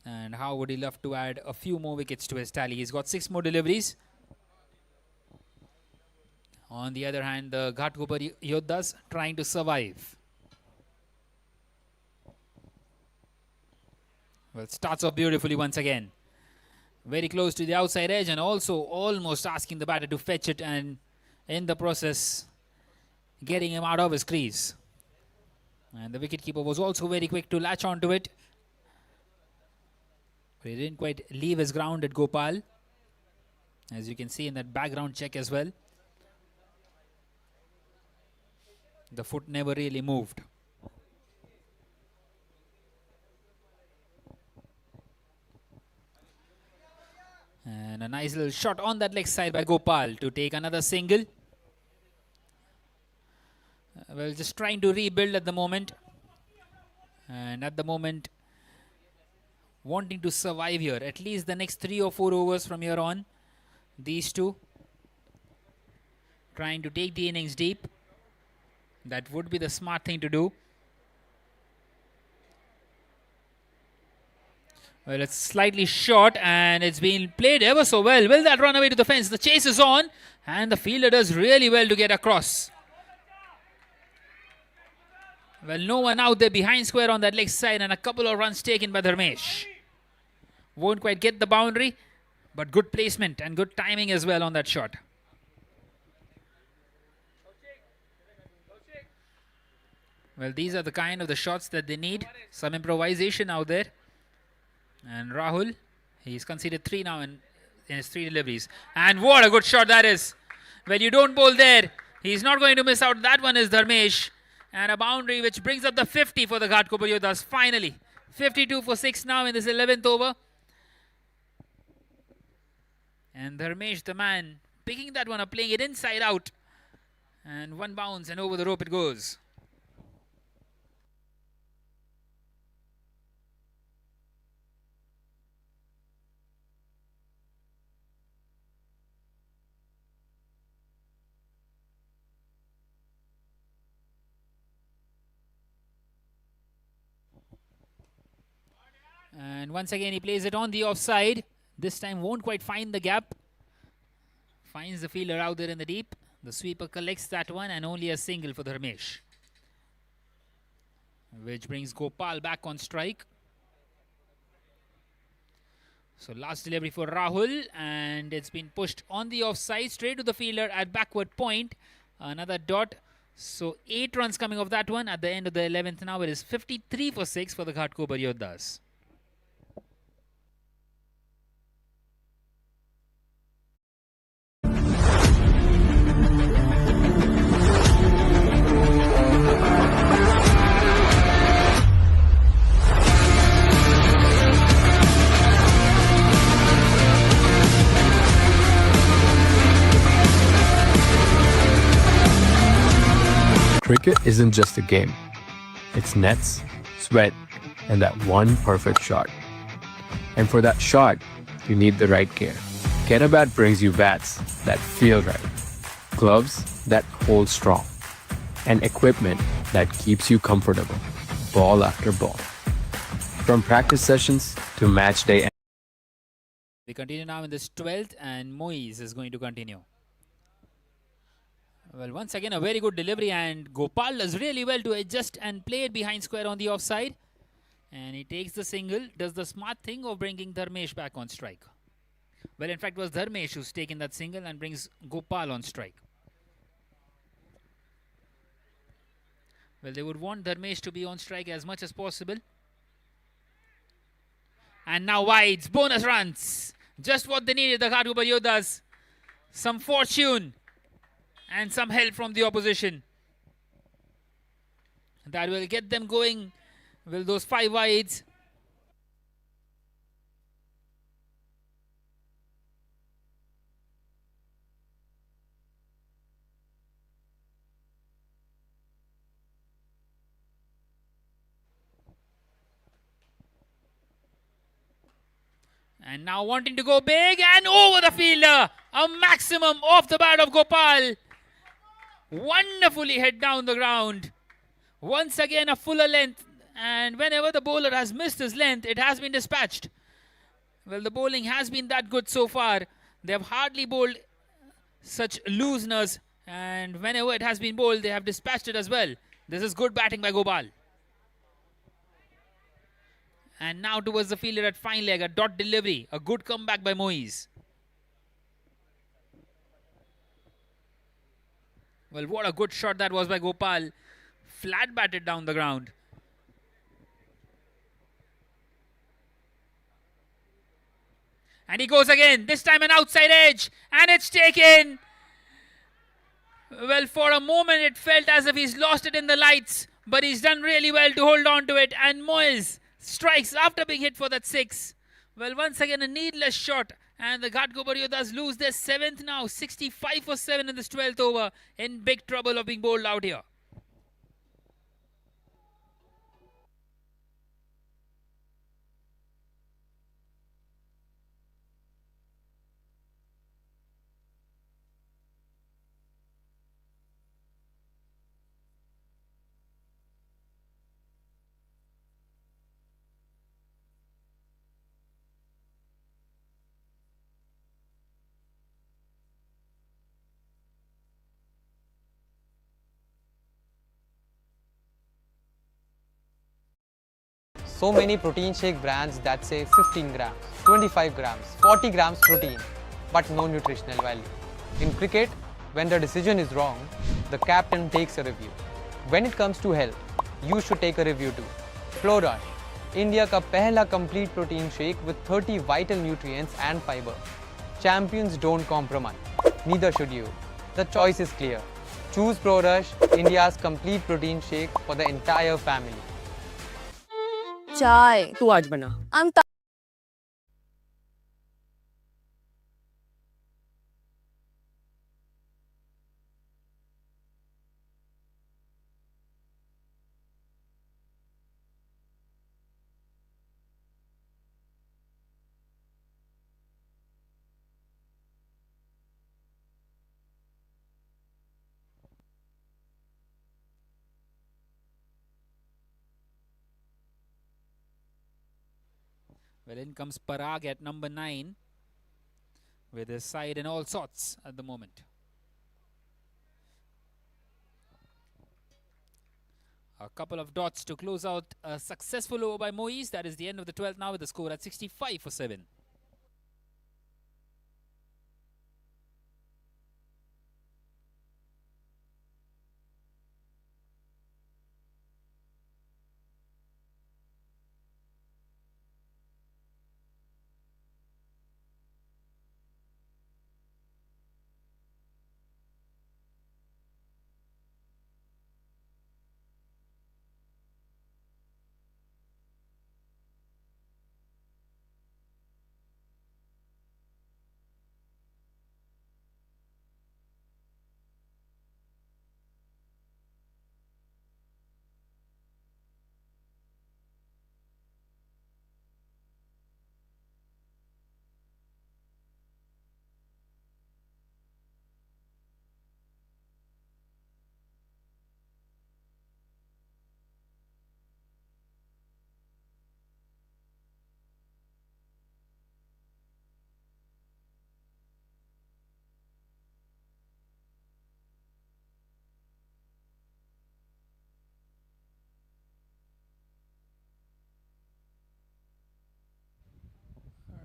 And how would he love to add a few more wickets to his tally? He's got 6 more deliveries. On the other hand, the Ghatkopar Yoddhas trying to survive. Well, starts off beautifully once again. Very close to the outside edge and also almost asking the batter to fetch it, and in the process getting him out of his crease. And the wicketkeeper was also very quick to latch onto it. But he didn't quite leave his ground at Gopal, as you can see in that background check as well. The foot never really moved. And a nice little shot on that leg side by Gopal to take another single. Well, just trying to rebuild at the moment. And at the moment, wanting to survive here. At least the next 3 or 4 overs from here on. These two. Trying to take the innings deep. That would be the smart thing to do. Well, it's slightly short and it's been played ever so well. Will that run away to the fence? The chase is on and the fielder does really well to get across. Well, no one out there behind square on that leg side and a couple of runs taken by Dharmesh. Won't quite get the boundary, but good placement and good timing as well on that shot. Well, these are the kind of the shots that they need. Some improvisation out there. And Rahul, he's conceded 3 now in his 3 deliveries. And what a good shot that is. Well, you don't bowl there. He's not going to miss out. That one is Dharmesh. And a boundary which brings up the 50 for the Ghatkopar Yoddhas. Finally, 52 for 6 now in this 11th over. And Dharmesh, the man, picking that one up, playing it inside out. And one bounce and over the rope it goes. And once again he plays it on the offside. This time won't quite find the gap. Finds the fielder out there in the deep. The sweeper collects that one and only a single for Dharmesh. Which brings Gopal back on strike. So last delivery for Rahul and it's been pushed on the offside straight to the fielder at backward point. Another dot. So 8 runs coming off that one at the end of the 11th. Now it is 53 for 6 for the Ghatkopar Yoddhas. Cricket isn't just a game. It's nets, sweat, and that one perfect shot. And for that shot, you need the right gear. Get-A-Bat brings you bats that feel right, gloves that hold strong, and equipment that keeps you comfortable, ball after ball. From practice sessions to match day. We continue now in this 12th and Moise is going to continue. Well, once again a very good delivery and Gopal does really well to adjust and play it behind square on the offside. And he takes the single, does the smart thing of bringing Dharmesh back on strike. Well, in fact it was Dharmesh who's taken that single and brings Gopal on strike. Well, they would want Dharmesh to be on strike as much as possible. And now wides, bonus runs. Just what they needed, the Ghatkopar Yoddhas. Some fortune and some help from the opposition. That will get them going. Will those 5 wides. And now wanting to go big and over the fielder. A maximum off the bat of Gopal. Wonderfully hit down the ground. Once again a fuller length. And whenever the bowler has missed his length, it has been dispatched. Well, the bowling has been that good so far. They have hardly bowled such looseness. And whenever it has been bowled, they have dispatched it as well. This is good batting by Gopal. And now towards the fielder at fine leg, a dot delivery. A good comeback by Moise. Well, what a good shot that was by Gopal. Flat batted down the ground. And he goes again. This time an outside edge. And it's taken. Well, for a moment it felt as if he's lost it in the lights. But he's done really well to hold on to it. And Moise strikes after being hit for that 6. Well, once again a needless shot. And the Ghatkopar Yoddhas lose their 7th now. 65 for 7 in this 12th over. In big trouble of being bowled out here. So many protein shake brands that say 15 grams, 25 grams, 40 grams protein, but no nutritional value. In cricket, when the decision is wrong, the captain takes a review. When it comes to health, you should take a review too. Florush, India का पहला complete protein shake with 30 vital nutrients and fiber. Champions don't compromise. Neither should you. The choice is clear. Choose Pro Rush, India's complete protein shake for the entire family. चाय तू आज बना. I'm Well, in comes Parag at number 9 with his side in all sorts at the moment. A couple of dots to close out a successful over by Moise. That is the end of the 12th now with the score at 65 for 7.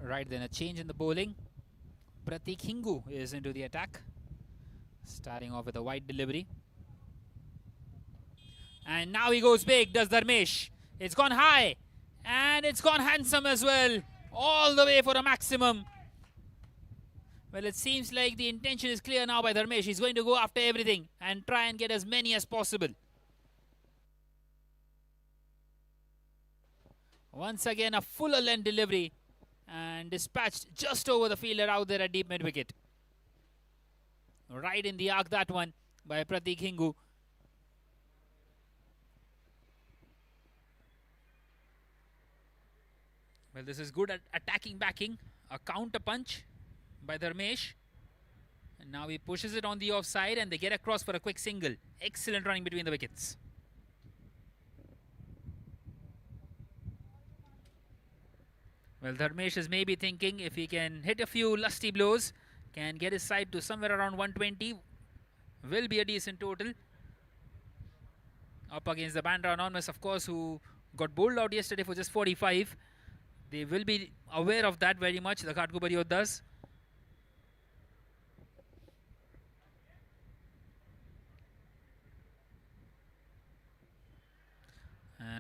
Right then, a change in the bowling. Pratik Hingu is into the attack, starting off with a wide delivery. And now he goes big, does Dharmesh. It's gone high and it's gone handsome as well, all the way for a maximum. Well, it seems like the intention is clear now by Dharmesh. He's going to go after everything and try and get as many as possible. Once again, a fuller length delivery and dispatched just over the fielder out there at deep mid wicket. Right in the arc, that one by Pratik Hingu. Well, this is good at attacking backing. A counter punch by Dharmesh. And now he pushes it on the offside and they get across for a quick single. Excellent running between the wickets. Well, Dharmesh is maybe thinking if he can hit a few lusty blows, can get his side to somewhere around 120, will be a decent total. Up against the Bandra Anonymous, of course, who got bowled out yesterday for just 45. They will be aware of that very much, the Ghatkopar Yoddhas.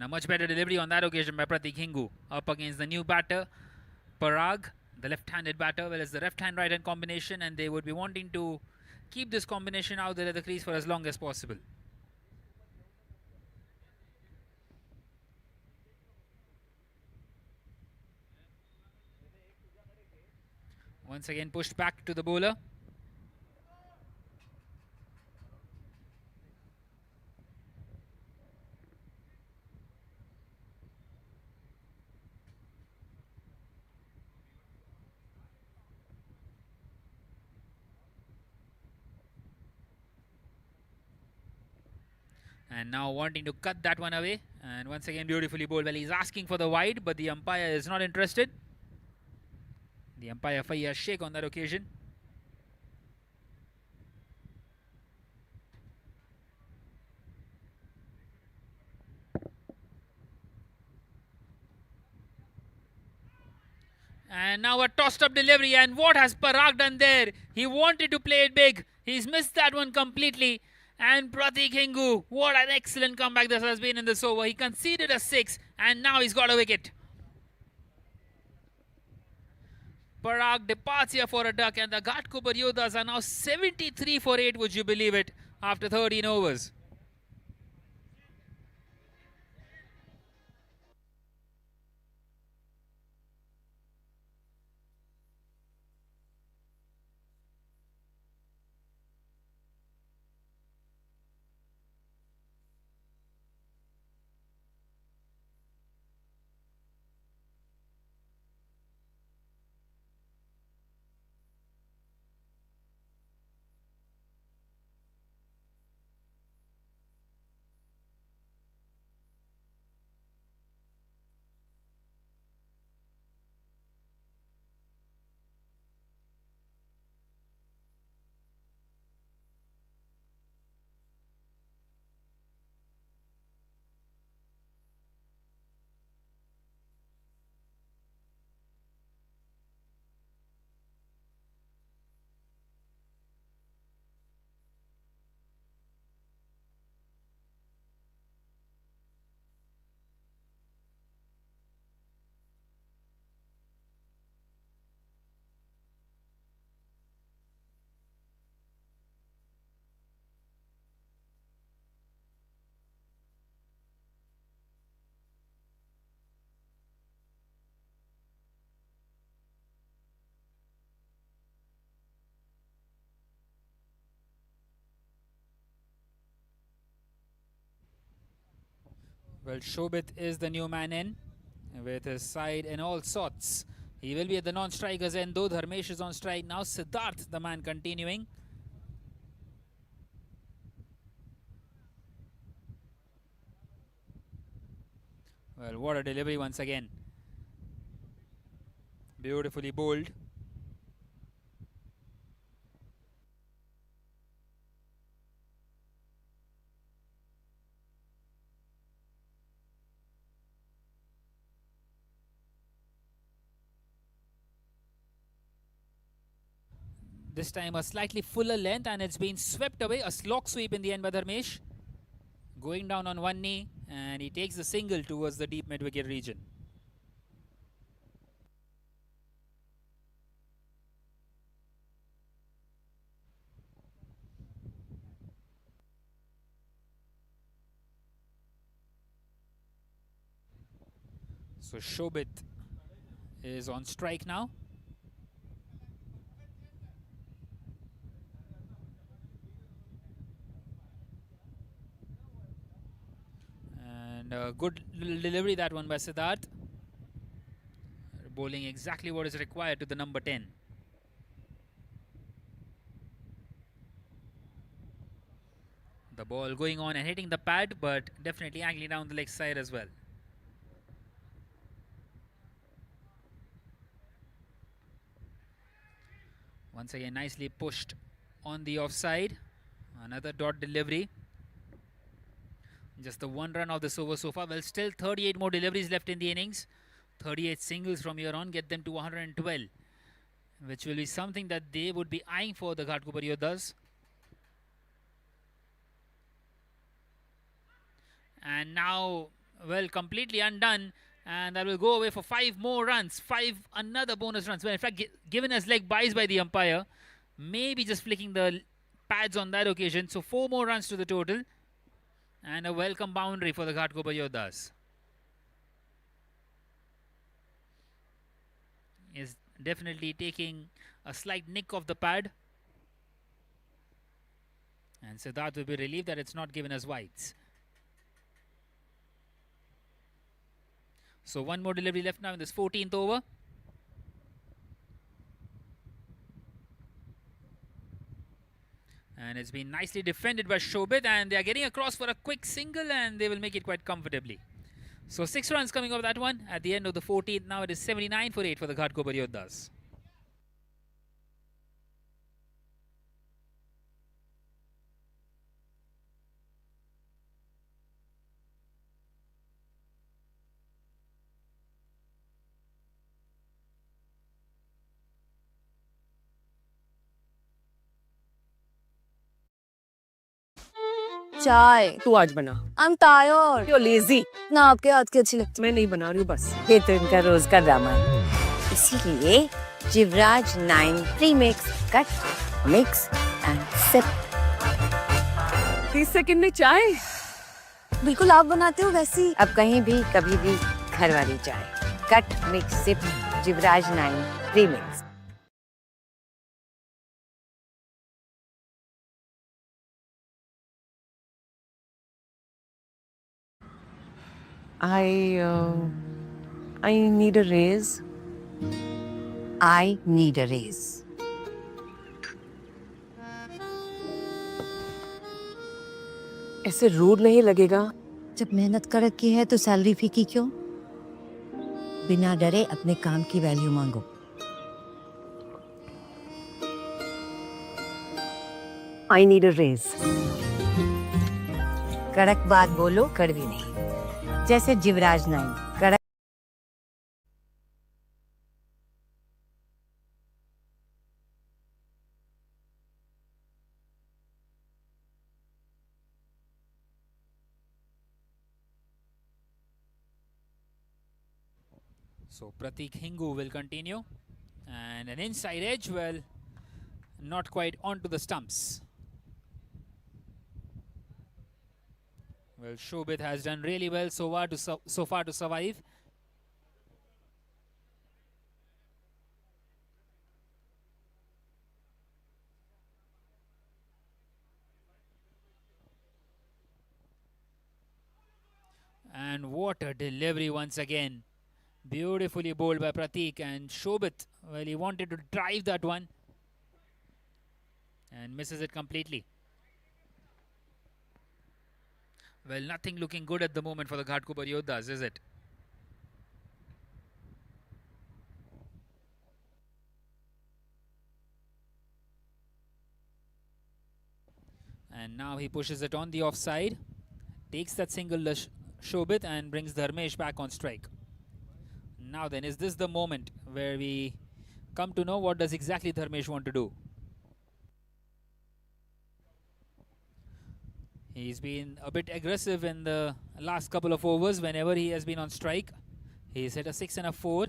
And a much better delivery on that occasion by Pratik Hingu. Up against the new batter, Parag, the left-handed batter. Well, it's the left-hand right-hand combination and they would be wanting to keep this combination out there at the crease for as long as possible. Once again pushed back to the bowler. And now wanting to cut that one away. And once again beautifully bowled. Well, he's asking for the wide, but the umpire is not interested. The umpire Fayyaz Sheikh on that occasion. And now a tossed up delivery, and what has Parag done there? He wanted to play it big. He's missed that one completely. And Pratik Hingu, what an excellent comeback this has been in this over. He conceded a 6 and now he's got a wicket. Parag departs here for a duck, and the Ghatkopar Yoddhas are now 73 for 8, would you believe it, after 13 overs. Well, Shobit is the new man in, with his side in all sorts. He will be at the non-strikers end, though Dharmesh is on strike now. Siddharth, the man continuing. Well, what a delivery once again. Beautifully bowled. This time a slightly fuller length, and it's been swept away. A slog sweep in the end by Dharmesh. Going down on one knee, and he takes the single towards the deep mid-wicket region. So Shobit is on strike now. And a good little delivery, that one by Siddharth. Bowling exactly what is required to the number 10. The ball going on and hitting the pad, but definitely angling down the leg side as well. Once again, nicely pushed on the offside. Another dot delivery. Just the one run of this over so far. Well, still 38 more deliveries left in the innings. 38 singles from here on get them to 112, which will be something that they would be eyeing for, the Ghatkopar Yoddhas. And now, well, completely undone, and that will go away for 5 more runs. Another bonus runs. Well, in fact, given as leg buys by the umpire, maybe just flicking the pads on that occasion. So 4 more runs to the total, and a welcome boundary for the Ghatkopar Yoddhas. Is definitely taking a slight nick of the pad, and Siddharth will be relieved that it's not given as wides. So 1 more delivery left now in this 14th over. And it's been nicely defended by Shobit, and they are getting across for a quick single, and they will make it quite comfortably. So 6 runs coming off that one at the end of the 14th. Now it is 79 for 8 for the Ghatkopar Yoddhas. चाय तू आज बना. I am tired You're lazy. ना आपके हाथ की अच्छी लगती मैं नहीं बना रही हूँ बस. ये तो इनका रोज का ड्रामा है. इसीलिए Jivraj 9 premix cut mix and sip. 30 second में चाय। बिल्कुल आप बनाते हो वैसी। अब कहीं भी कभी भी घर वाली चाय। Cut mix sip Jivraj 9 premix. I need a raise. I need a raise. ऐसे रूड नहीं लगेगा। जब मेहनत कर रखी है तो सैलरी फीकी क्यों? बिना डरे अपने काम की वैल्यू मांगो। I need a raise. कड़क बात बोलो, कड़वी नहीं। जैसे जिवराज 9 कड़क। So Pratik Hingu will continue, and an inside edge, well, not quite onto the stumps. Well, Shobit has done really well so far to survive. And what a delivery once again. Beautifully bowled by Pratik, and Shobit, well, he wanted to drive that one and misses it completely. Well, nothing looking good at the moment for the Ghatkopar Yoddhas, is it? And now he pushes it on the offside, takes that single Shobit and brings Dharmesh back on strike. Now then, is this the moment where we come to know what does exactly Dharmesh want to do? He's been a bit aggressive in the last couple of overs whenever he has been on strike. He's hit a 6 and a 4.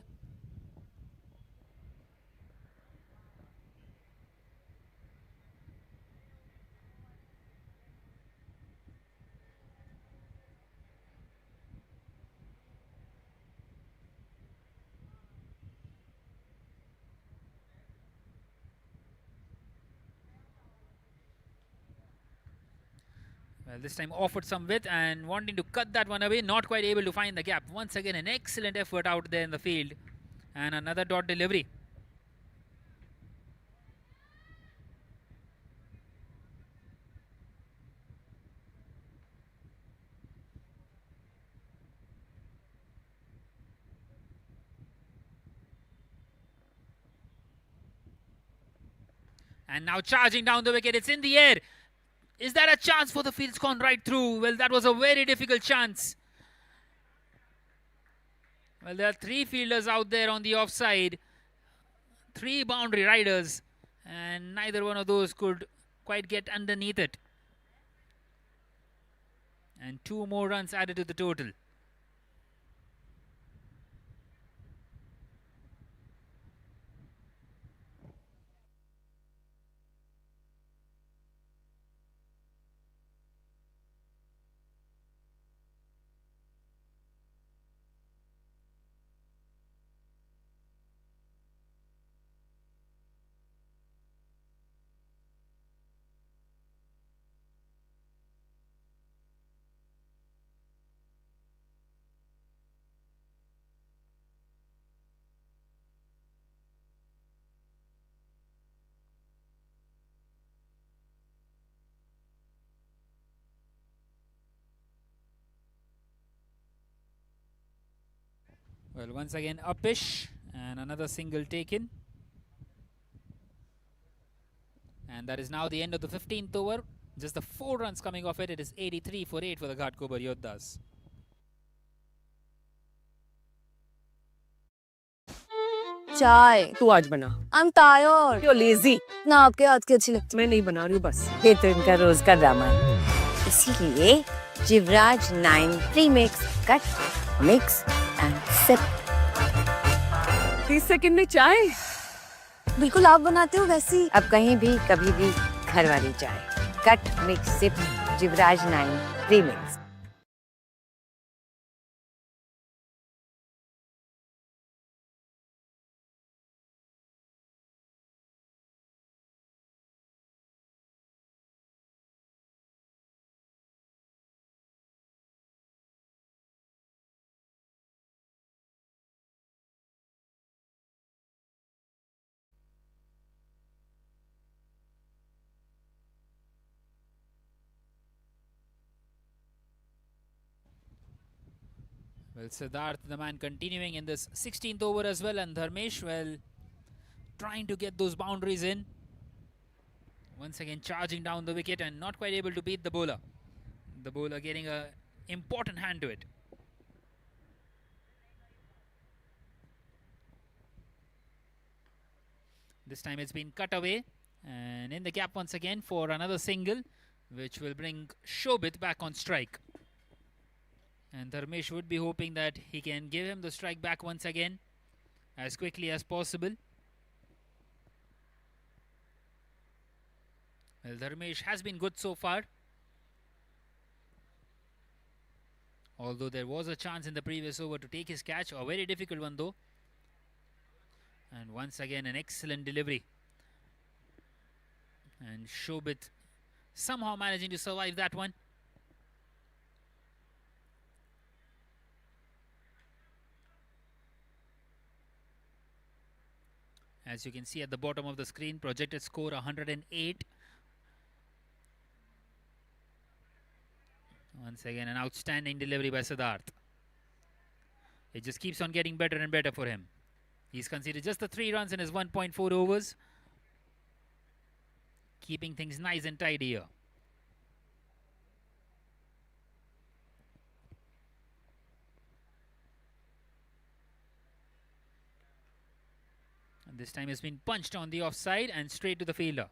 Well, this time offered some width and wanting to cut that one away, not quite able to find the gap. Once again, an excellent effort out there in the field, and another dot delivery. And now charging down the wicket, it's in the air. Is that a chance for the field's gone right through? Well, that was a very difficult chance. Well, there are 3 fielders out there on the offside, 3 boundary riders, and neither one of those could quite get underneath it. And 2 more runs added to the total. Well, once again uppish, and another single taken. And that is now the end of the 15th over. Just the 4 runs coming off it. It is 83 for 8 for the Ghatkopar Yoddhas. चाय। तू आज बना। I'm tired. You're lazy. ना आपके हाथ की अच्छी लगती। मैं नहीं बना रही हूँ बस। ये तो इनका रोज का ड्रामा है। इसीलिए Jivraj 9 premix cut mix and sip. 30 second में चाय। बिल्कुल आप बनाते हो वैसी। अब कहीं भी कभी भी घर वाली चाय। Cut mix sip Jivraj 9 premix. Well, Siddharth, the man, continuing in this 16th over as well, and Dharmesh, well, trying to get those boundaries in. Once again, charging down the wicket and not quite able to beat the bowler. The bowler getting a important hand to it. This time it's been cut away and in the gap once again for another single, which will bring Shobit back on strike. And Dharmesh would be hoping that he can give him the strike back once again as quickly as possible. Well, Dharmesh has been good so far, although there was a chance in the previous over to take his catch, a very difficult one though. And once again an excellent delivery. And Shobit somehow managing to survive that one. As you can see at the bottom of the screen, projected score 108. Once again an outstanding delivery by Siddharth. It just keeps on getting better and better for him. He's conceded just the 3 runs in his 1.4 overs. Keeping things nice and tidy here. And this time it's been punched on the offside and straight to the fielder.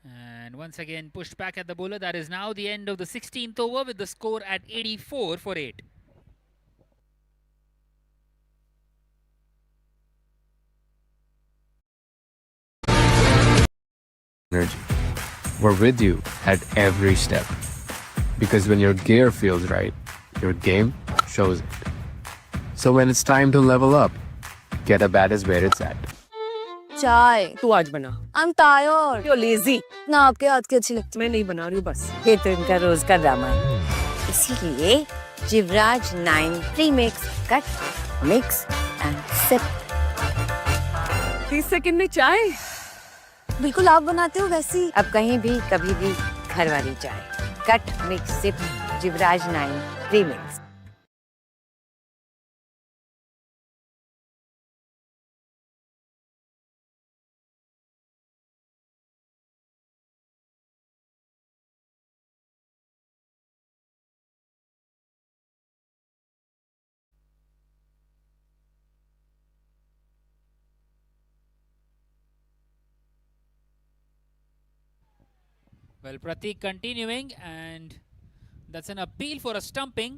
And once again pushed back at the bowler. That is now the end of the 16th over with the score at 84 for 8. Energy. We're with you at every step. Because when your gear feels right, your game shows it. So when it's time to level up, get a bat is where it's at. चाय। तू आज बना। I'm tired। You're lazy। ना आपके हाथ की अच्छी लगती। मैं नहीं बना रही हूँ बस। ये तो इनका रोज का ड्रामा है। इसीलिए Jivraj 9 premix cut mix and sip. 30 second में चाय। बिल्कुल आप बनाते हो वैसी। अब कहीं भी कभी भी घर वाली चाय। Cut mix sip Jivraj 9 premix. Well, Pratik continuing, and that's an appeal for a stumping.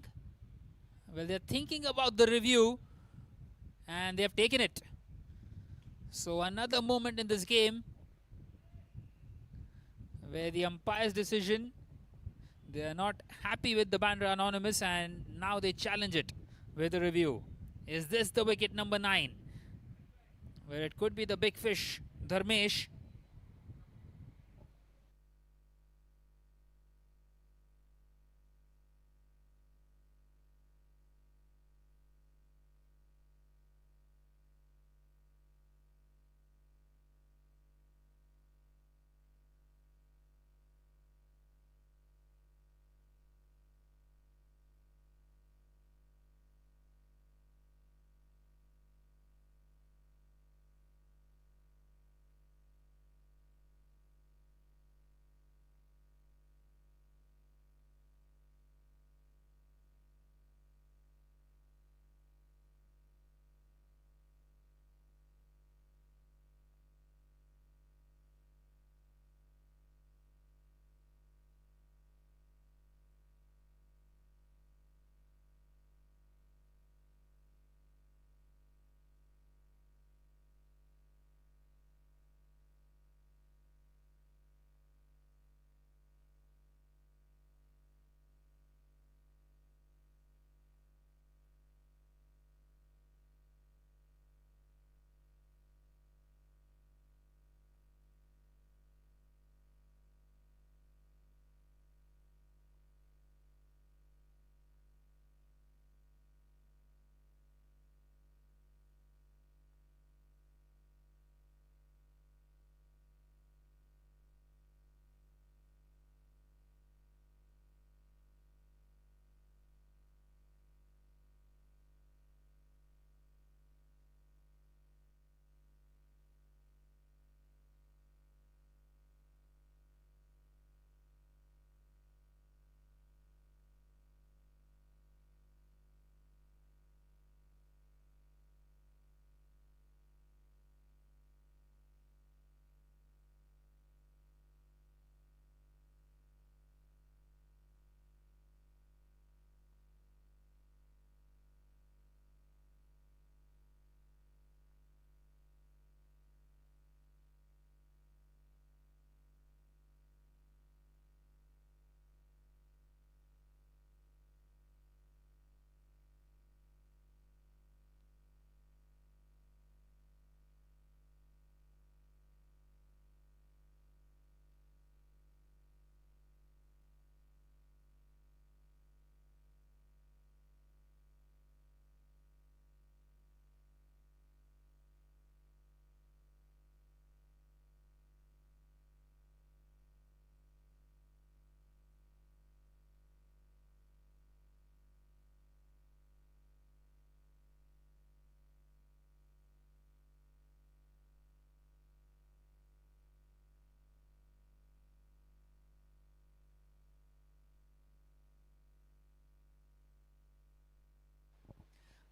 Well, they're thinking about the review and they have taken it. So another moment in this game where the umpire's decision, they are not happy with the Bandra Anonymous and now they challenge it with the review. Is this the wicket number 9? Where it could be the big fish, Dharmesh.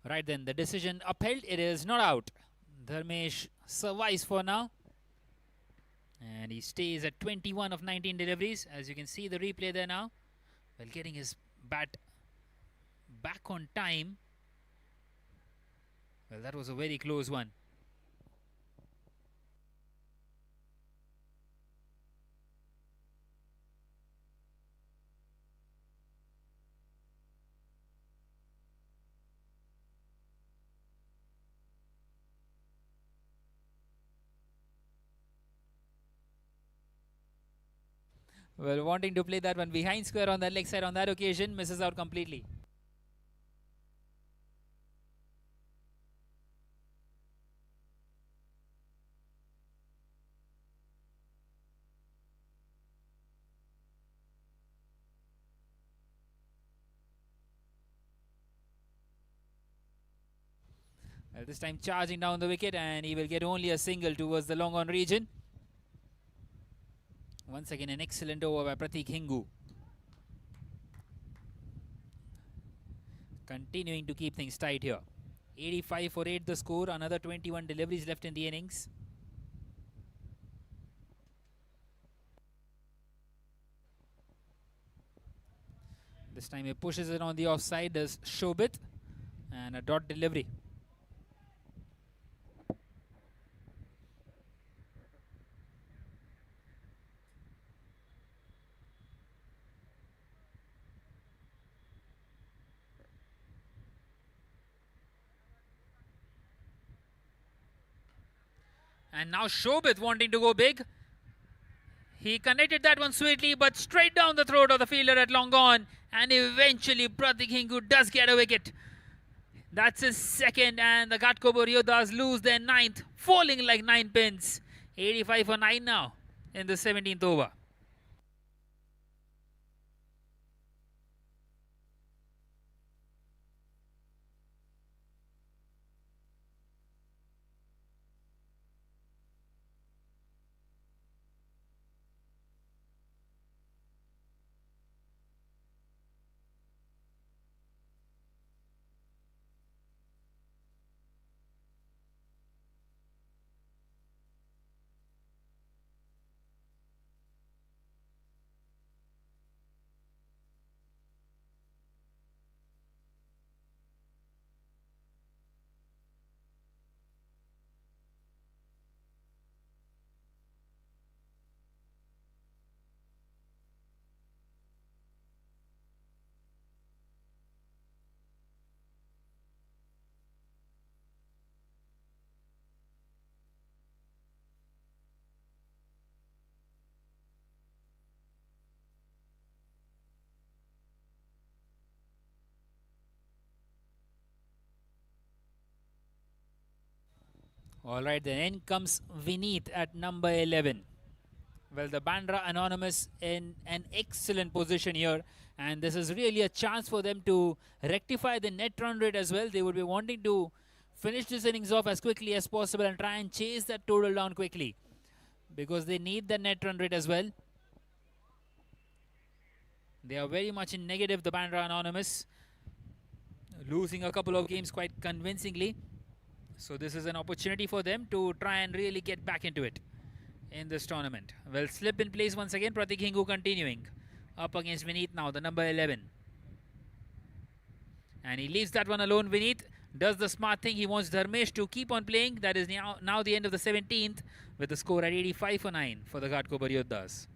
Right then, the decision upheld. It is not out. Dharmesh survives for now. And he stays at 21 of 19 deliveries. As you can see the replay there now. Well, getting his bat back on time. Well, that was a very close one. Well, wanting to play that one behind square on that leg side on that occasion, misses out completely. Well, this time charging down the wicket, and he will get only a single towards the long on region. Once again, an excellent over by Pratik Hingu. Continuing to keep things tight here. 85 for 8 the score. Another 21 deliveries left in the innings. This time he pushes it on the offside. Does Shobit. And a dot delivery. And now Shobit wanting to go big. He connected that one sweetly, but straight down the throat of the fielder at long on. And eventually Pratik Hingu does get a wicket. That's his second, and the Ghatkopar Yoddhas lose their 9th, falling like 9 pins. 85 for 9 now in the 17th over. Alright, then in comes Vineet at number 11. Well, the Bandra Anonymous in an excellent position here, and this is really a chance for them to rectify the net run rate as well. They would be wanting to finish this innings off as quickly as possible and try and chase that total down quickly, because they need the net run rate as well. They are very much in negative, the Bandra Anonymous, losing a couple of games quite convincingly. So this is an opportunity for them to try and really get back into it in this tournament. Well, slip in place once again. Pratik Hingu continuing up against Vineet now, the number 11. And he leaves that one alone. Vineet does the smart thing. He wants Dharmesh to keep on playing. That is now the end of the 17th with the score at 85 for 9 for the Ghatkopar Yoddhas.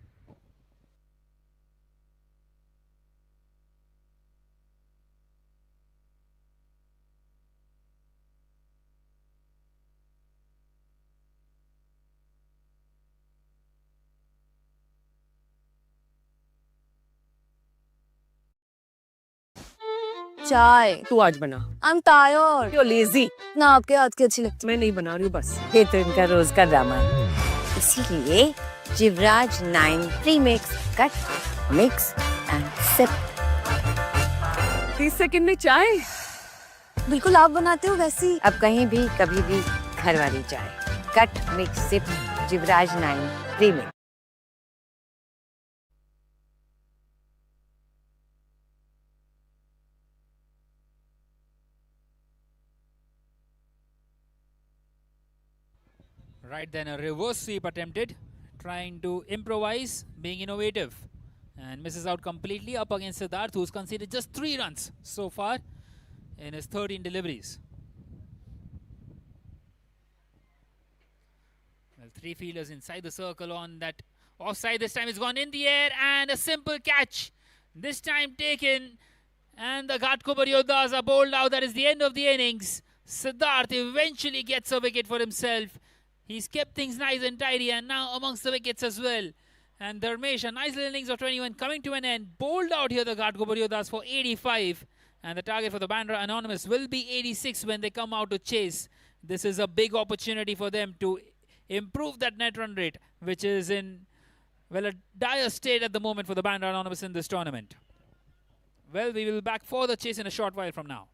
चाय तू आज बना. I am tired You're lazy. ना आपके हाथ की अच्छी लगती मैं नहीं बना रही हूँ बस. ये तो इनका रोज का ड्रामा है. इसीलिए Jivraj 9 premix cut mix and sip. 30 second में चाय. बिल्कुल आप बनाते हो वैसी. अब कहीं भी कभी भी घर वाली चाय. Cut mix sip Jivraj 9 premix. Right then, a reverse sweep attempted, trying to improvise, being innovative, and misses out completely up against Siddharth, who's conceded just 3 runs so far in his 13 deliveries. Well, 3 fielders inside the circle on that offside. This time it's gone in the air, and a simple catch. This time taken, and the Ghatkopar Yoddhas are bowled out. That is the end of the innings. Siddharth eventually gets a wicket for himself. He's kept things nice and tidy, and now amongst the wickets as well. And Dharmesh, a nice little innings of 21 coming to an end. Bowled out here the Ghatkopar Yoddhas for 85. And the target for the Bandra Anonymous will be 86 when they come out to chase. This is a big opportunity for them to improve that net run rate, which is in, well, a dire state at the moment for the Bandra Anonymous in this tournament. Well, we will be back for the chase in a short while from now.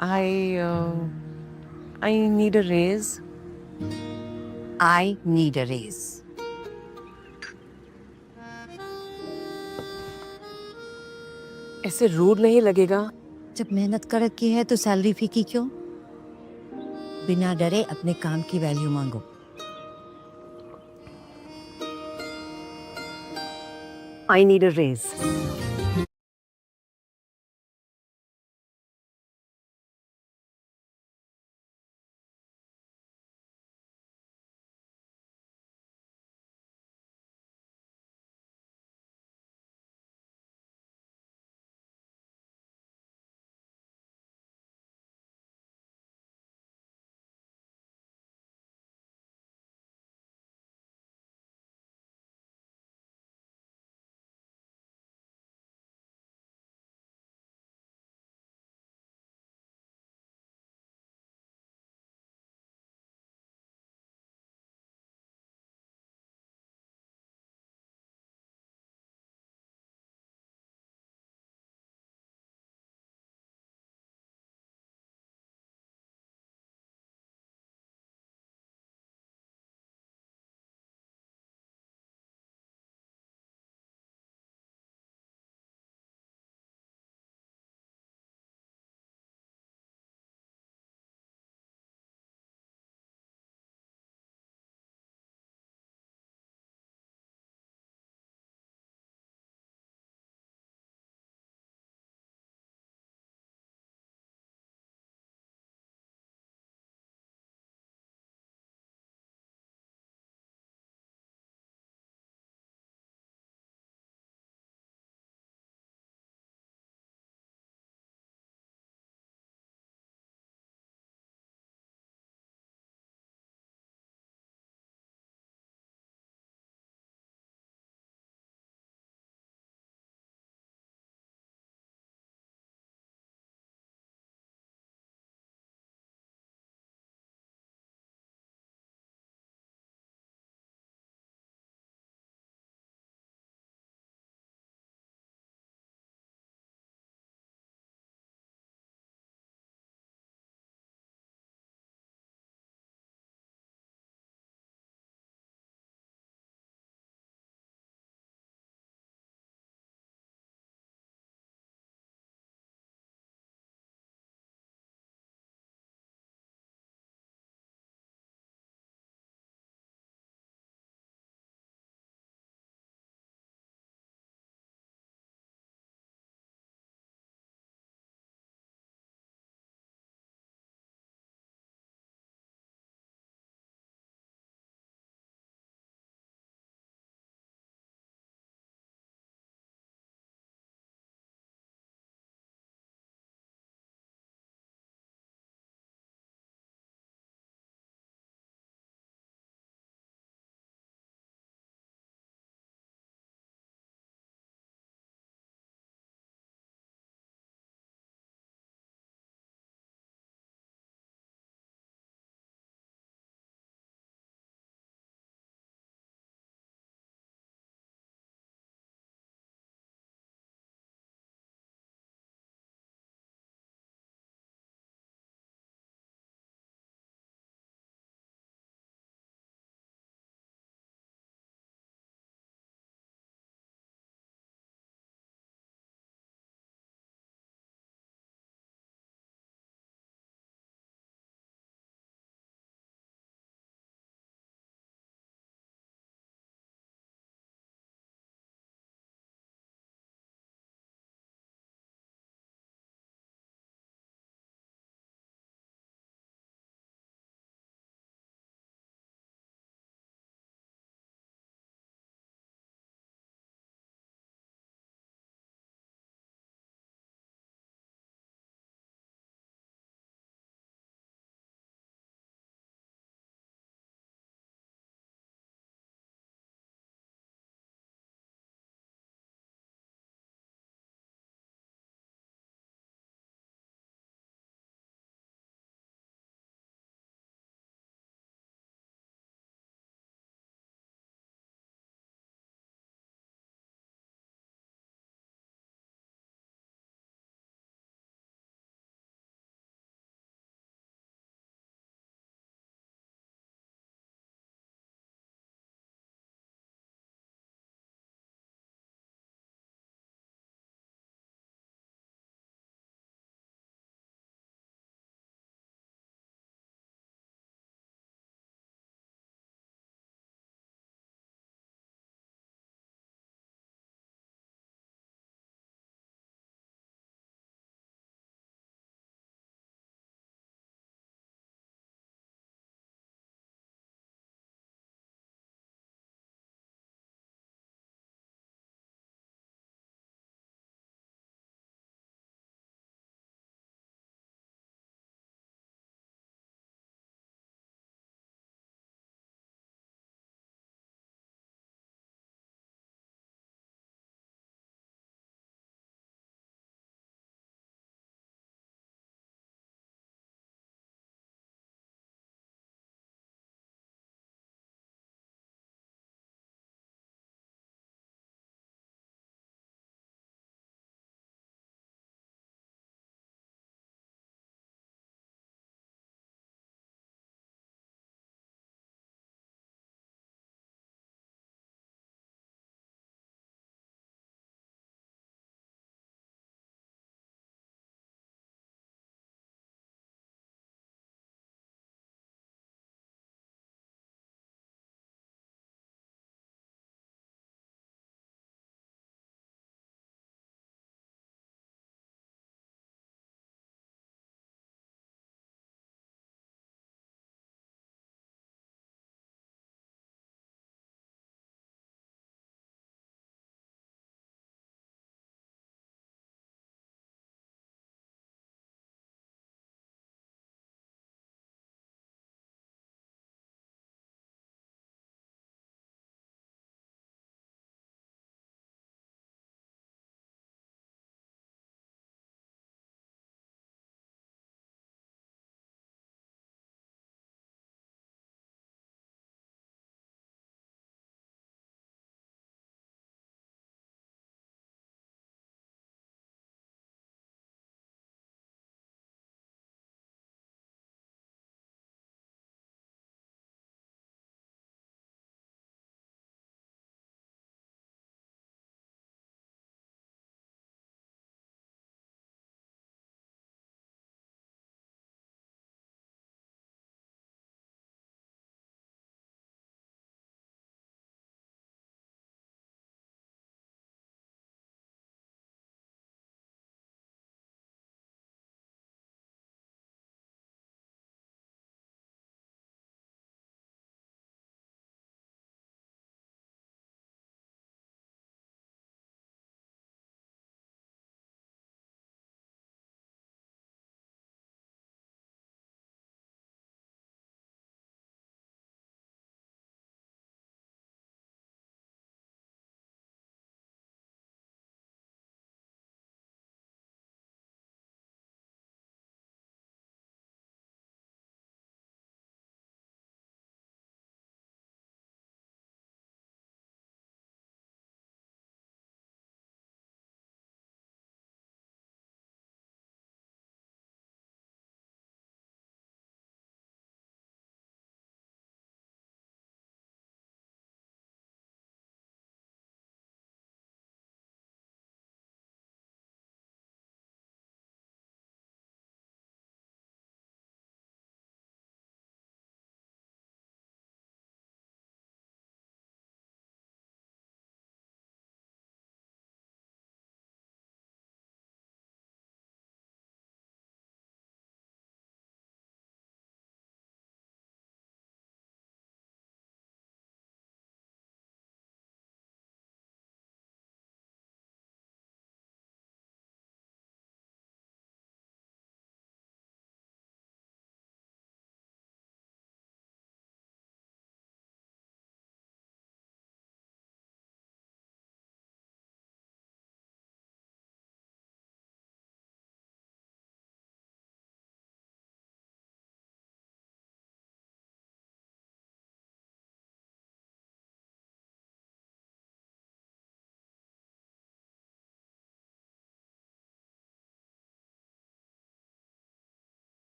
I need a raise. I need a raise. ऐसे rude नहीं लगेगा? जब मेहनत कर रखी है तो salary फीकी क्यों? बिना डरे अपने काम की वैल्यू मांगो. I need a raise.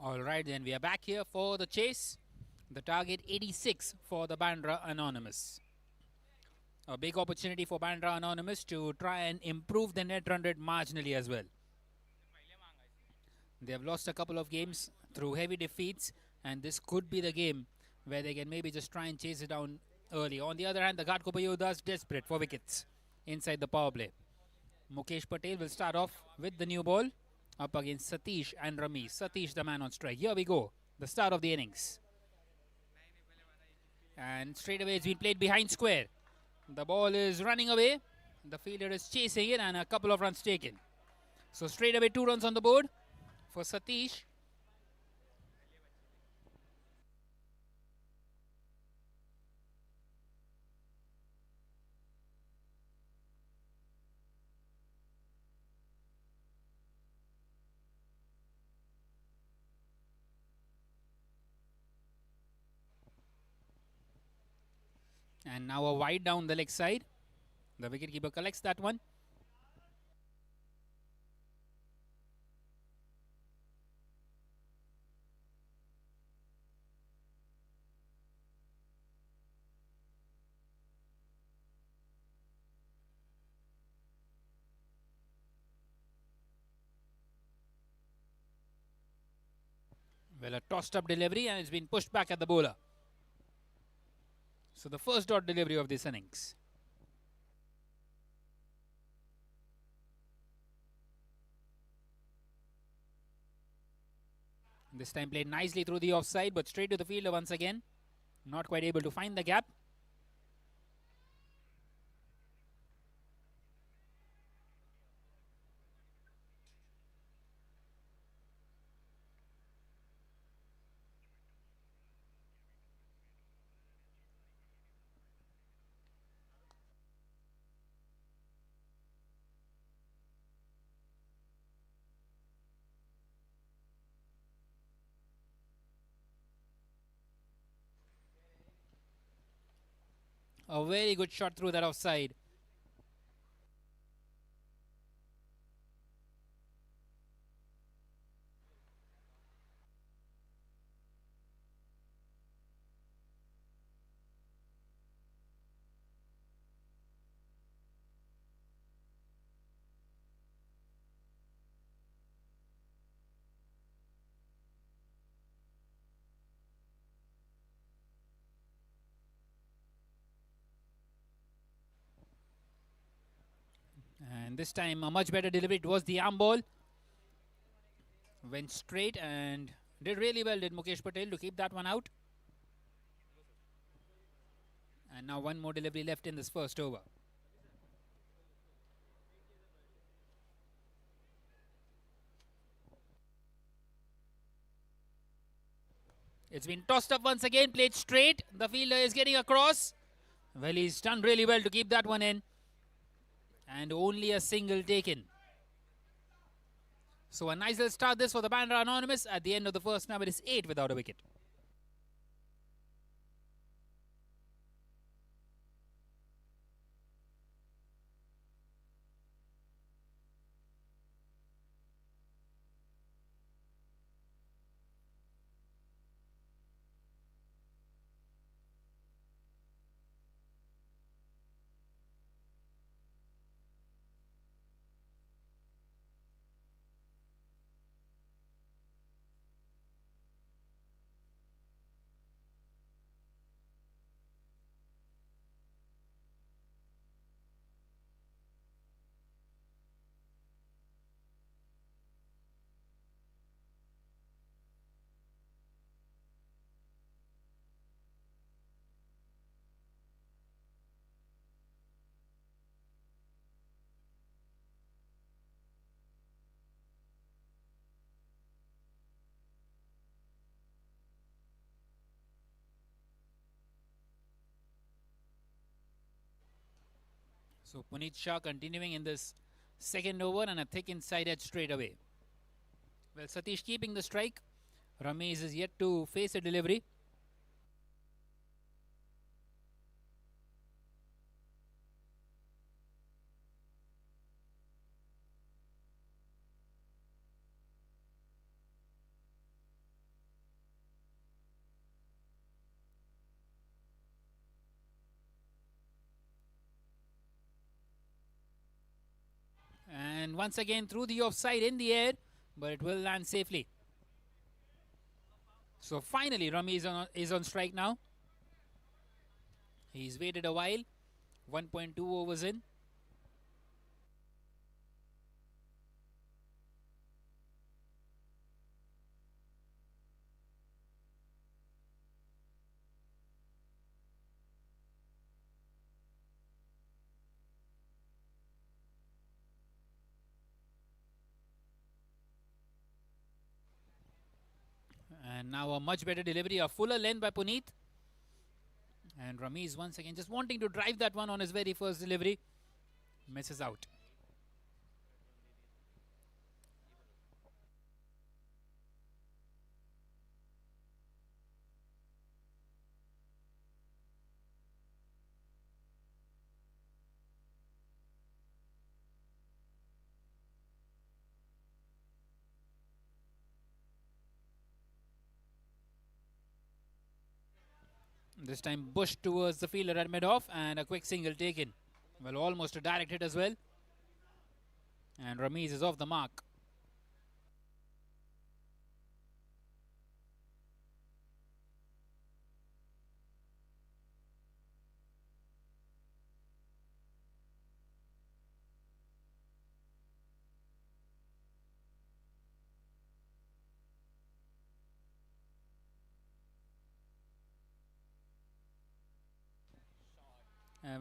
All right, then we are back here for the chase. The target 86 for the Bandra Anonymous. A big opportunity for Bandra Anonymous to try and improve the net run rate marginally as well. They have lost a couple of games through heavy defeats, and this could be the game where they can maybe just try and chase it down early. On the other hand, the Ghatkopar Yoddhas desperate for wickets inside the power play. Mukesh Patel will start off with the new ball up against Satish and Ramesh. Satish the man on strike. Here we go. The start of the innings. And straight away it's been played behind square. The ball is running away. The fielder is chasing it and a couple of runs taken. So straight away 2 runs on the board for Satish. And now a wide down the leg side. The wicketkeeper collects that one. Well, a tossed up delivery and it's been pushed back at the bowler. So the first dot delivery of this innings. This time played nicely through the offside, but straight to the fielder once again. Not quite able to find the gap. A very good shot through that offside. And this time a much better delivery. It was the arm ball. Went straight and did really well, did Mukesh Patel, to keep that one out. And now one more delivery left in this first over. It's been tossed up once again, played straight. The fielder is getting across. Well, he's done really well to keep that one in. And only a single taken. So a nice little start this for the Bandra Anonymous. At the end of the first, now it is 8 without a wicket. So Puneet Shah continuing in this second over and a thick inside edge straight away. Well, Satish keeping the strike. Ramesh is yet to face a delivery. And once again through the offside in the air, but it will land safely. So finally Rami is on strike now. He's waited a while. 1.2 overs in. And now a much better delivery, a fuller length by Puneet. And Ramiz once again just wanting to drive that one on his very first delivery. Misses out. This time Bush towards the fielder at mid-off and a quick single taken. Well, almost a direct hit as well. And Ramiz is off the mark.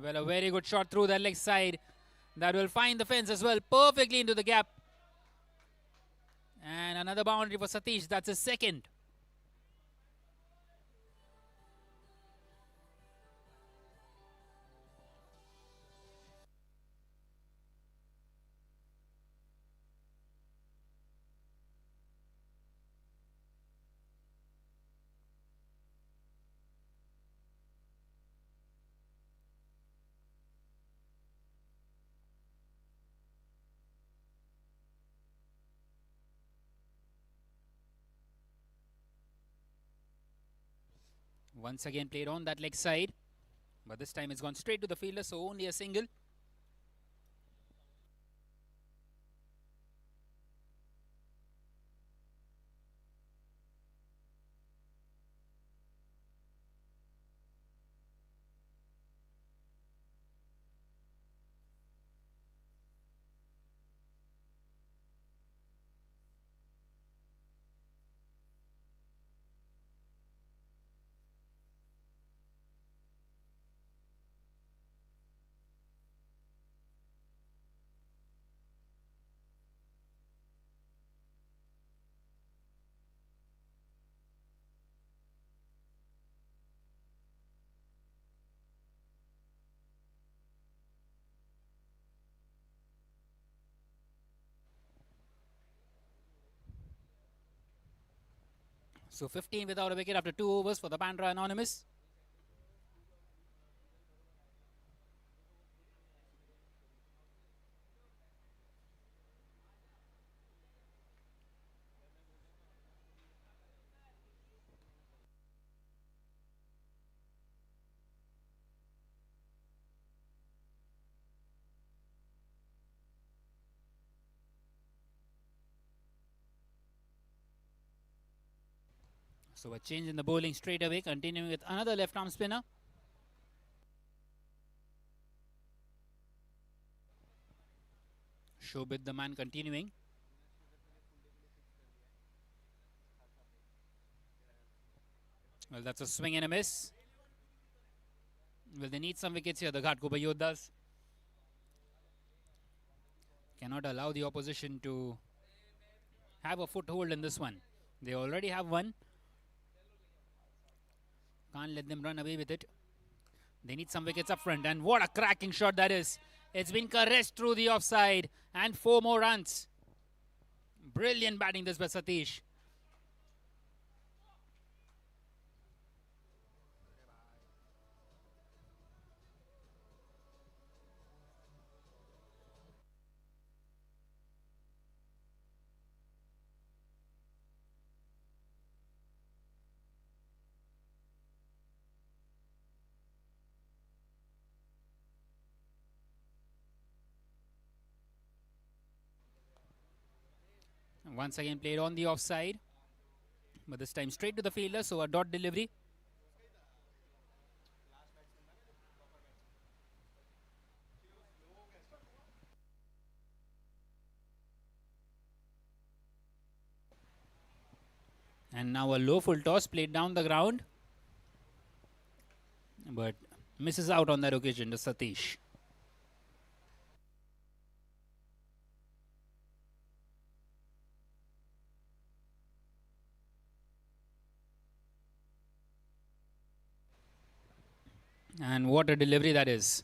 Well, a very good shot through that leg side. That will find the fence as well, perfectly into the gap. And another boundary for Satish. That's his second. Once again played on that leg side. But this time it's gone straight to the fielder, so only a single. So 15 without a wicket after 2 overs for the Bandra Anonymous. So a change in the bowling straight away, continuing with another left arm spinner. Shobit the man continuing. Well, that's a swing and a miss. Well, they need some wickets here, the Ghatkopar Yoddhas. Cannot allow the opposition to have a foothold in this one. They already have one. Can't let them run away with it. They need some wickets up front. And what a cracking shot that is. It's been caressed through the offside. And 4 more runs. Brilliant batting this by Satish. Once again played on the offside, but this time straight to the fielder, so a dot delivery. And now a low full toss played down the ground, but misses out on that occasion to Satish. And what a delivery that is.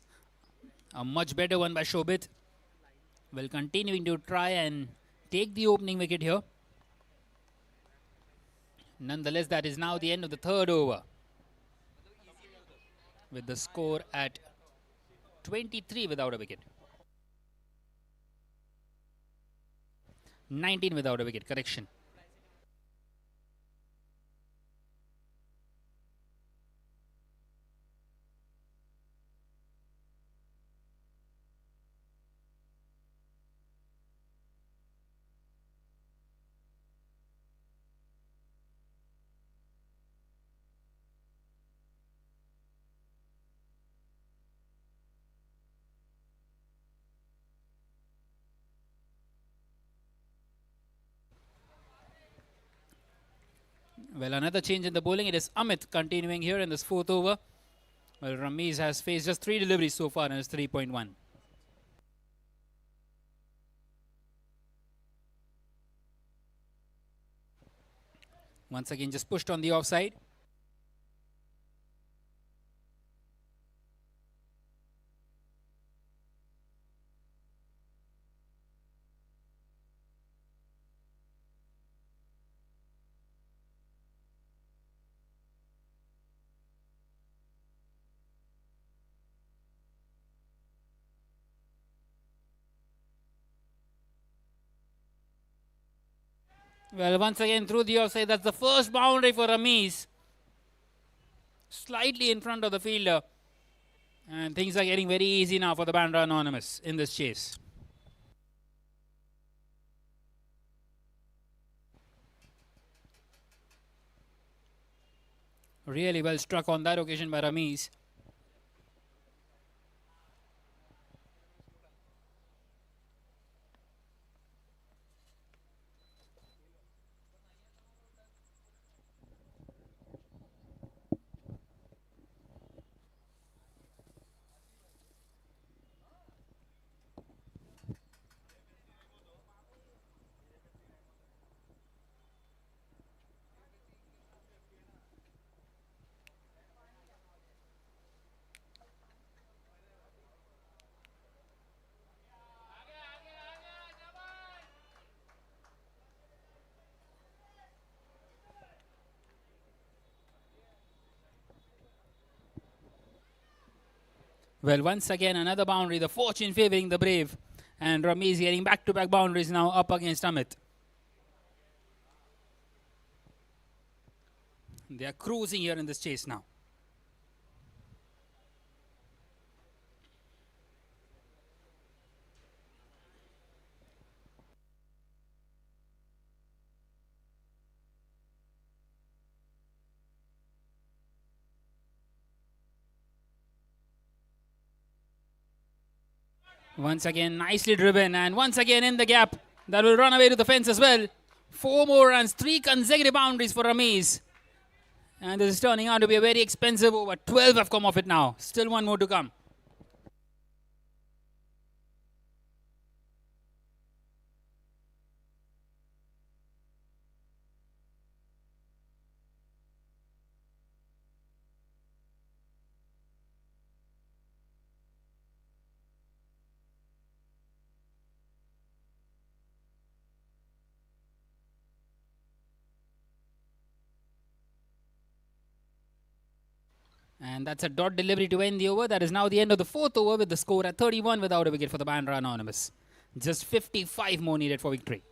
A much better one by Shobit. Well, continuing to try and take the opening wicket here. Nonetheless, that is now the end of the third over, with the score at 23 without a wicket. 19 without a wicket, correction. Well, another change in the bowling. It is Amit continuing here in this fourth over. Well, Ramiz has faced just 3 deliveries so far and is 3.1. Once again, just pushed on the offside. Well, once again through the offside. That's the first boundary for Ramiz. Slightly in front of the fielder. And things are getting very easy now for the Bandra Anonymous in this chase. Really well struck on that occasion by Ramiz. Well, once again, another boundary. The fortune favouring the brave. And Ramiz getting back-to-back boundaries now up against Amit. They are cruising here in this chase now. Once again, nicely driven, and once again in the gap. That will run away to the fence as well. 4 more runs, 3 consecutive boundaries for Ramiz. And this is turning out to be a very expensive over. 12 have come off it now. Still 1 more to come. And that's a dot delivery to end the over. That is now the end of the fourth over with the score at 31 without a wicket for the Bandra Anonymous. Just 55 more needed for victory.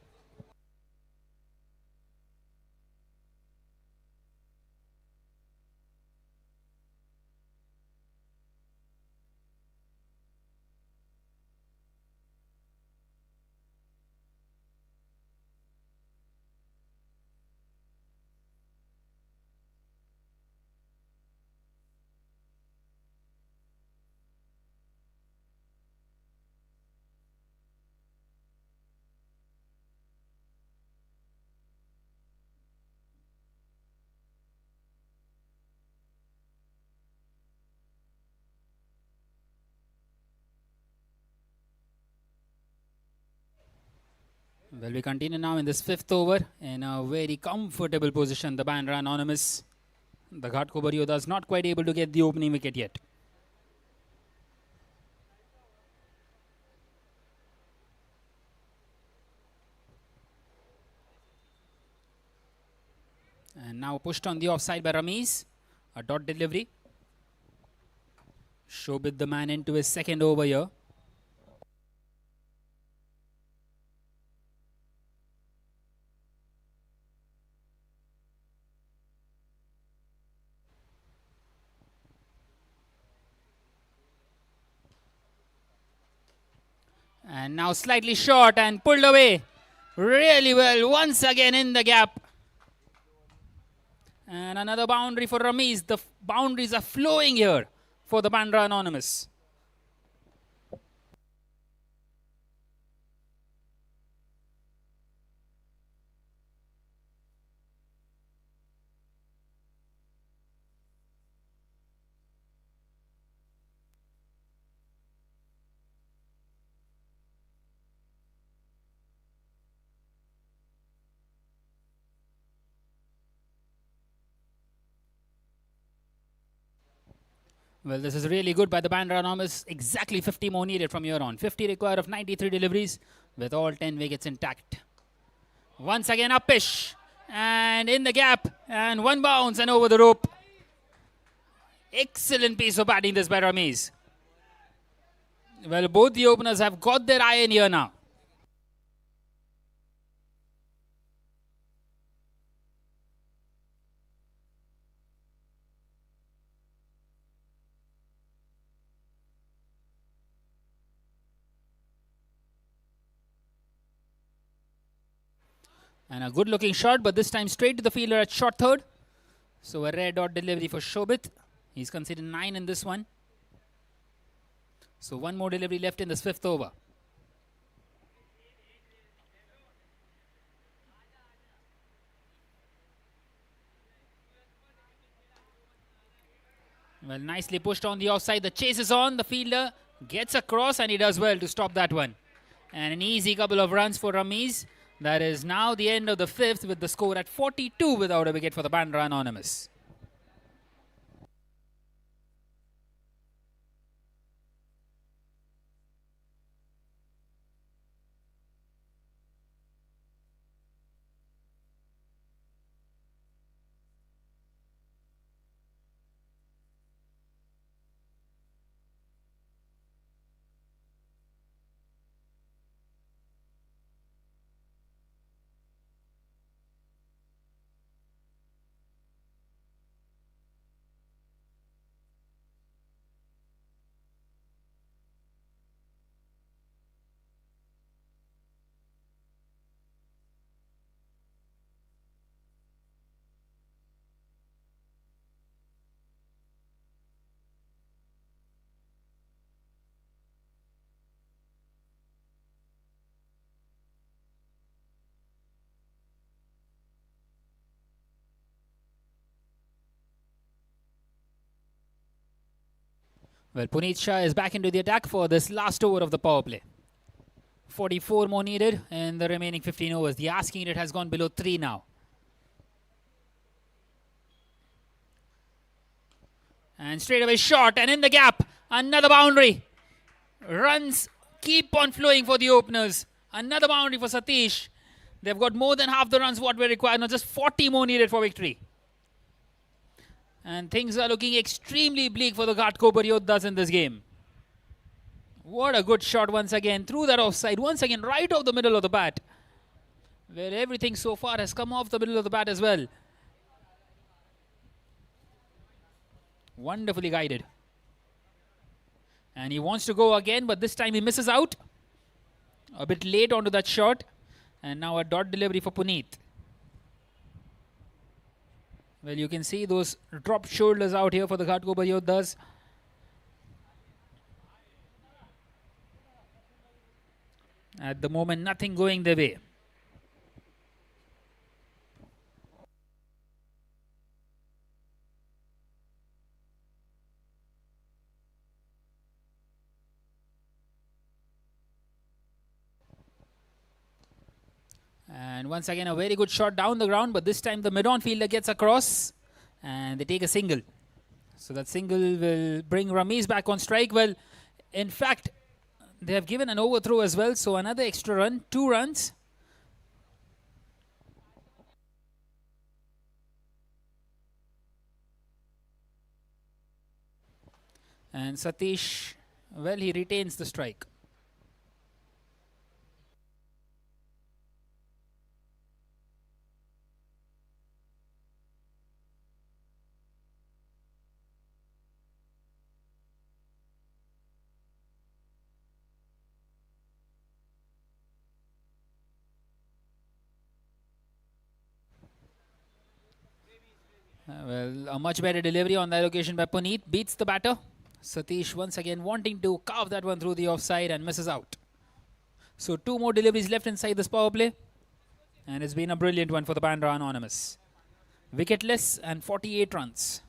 Well, we continue now in this 5th over in a very comfortable position. The Bandra Anonymous. The Ghatkopar Yoddhas not quite able to get the opening wicket yet. And now pushed on the offside by Ramiz. A dot delivery. Shobit the man into his 2nd over here. And now slightly short and pulled away. Really well. Once again in the gap. And another boundary for Ramiz. The boundaries are flowing here for the Bandra Anonymous. Well, this is really good by the Bandra Anonymous. Exactly 50 more needed from here on. 50 required of 93 deliveries with all 10 wickets intact. Once again uppish and in the gap and one bounce and over the rope. Excellent piece of batting this by Ramiz. Well, both the openers have got their eye in here now. And a good looking shot, but this time straight to the fielder at short third. So a rare dot delivery for Shobit. He's conceded 9 in this one. So one more delivery left in this 5th over. Well, nicely pushed on the offside. The chase is on. The fielder gets across and he does well to stop that one. And an easy couple of runs for Ramiz. That is now the end of the 5th with the score at 42 without a wicket for the Bandra Anonymous. Well, Puneet Shah is back into the attack for this last over of the power play. 44 more needed in the remaining 15 overs. The asking rate has gone below 3 now. And straight away shot and in the gap. Another boundary. Runs keep on flowing for the openers. Another boundary for Satish. They've got more than half the runs what were required. Now just 40 more needed for victory. And things are looking extremely bleak for the Ghatkopar Yoddhas in this game. What a good shot once again. Through that offside. Once again right off the middle of the bat. Where everything so far has come off the middle of the bat as well. Wonderfully guided. And he wants to go again, but this time he misses out. A bit late onto that shot. And now a dot delivery for Puneet. Well, you can see those dropped shoulders out here for the Ghatkopar Yoddhas. At the moment, nothing going their way. And once again, a very good shot down the ground, but this time the mid-on fielder gets across and they take a single. So that single will bring Ramesh back on strike. Well, in fact, they have given an overthrow as well, so another extra run, 2 runs. And Satish, well, he retains the strike. Well, a much better delivery on that occasion by Puneet. Beats the batter. Satish once again wanting to carve that one through the offside and misses out. So 2 more deliveries left inside this power play. And it's been a brilliant one for the Bandra Anonymous. Wicketless and 48 runs.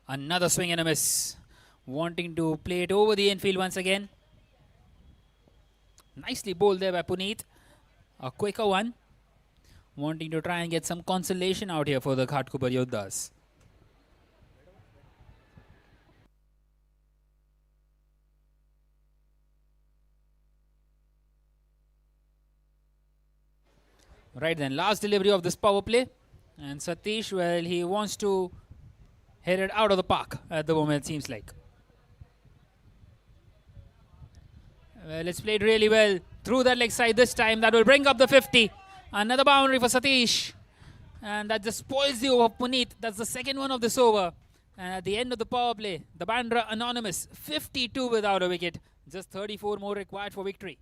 Another swing and a miss. Wanting to play it over the infield once again. Nicely bowled there by Puneet. A quicker one. Wanting to try and get some consolation out here for the Ghatkopar Yoddhas. Right then, last delivery of this power play. And Satish, well, he wants to hit it out of the park at the moment, it seems like. Well, it's played really well through that leg side this time. That will bring up the 50. Another boundary for Satish. And that just spoils the over of Puneet. That's the second one of this over. And at the end of the power play, the Bandra Anonymous, 52 without a wicket. Just 34 more required for victory.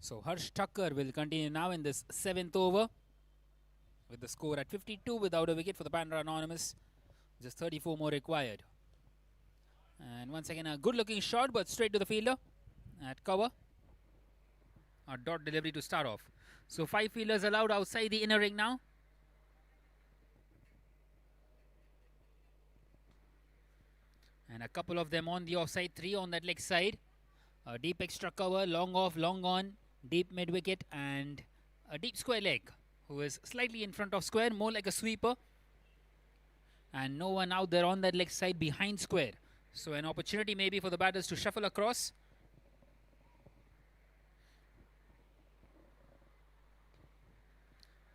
So Harsh Thakkar will continue now in this 7th over with the score at 52 without a wicket for the Bandra Anonymous. Just 34 more required. And once again a good looking shot, but straight to the fielder at cover. A dot delivery to start off. So 5 fielders allowed outside the inner ring now. And a couple of them on the offside, 3 on that leg side. A deep extra cover, long off, long on, deep mid wicket, and a deep square leg, who is slightly in front of square, more like a sweeper. And no one out there on that leg side behind square. So an opportunity maybe for the batters to shuffle across.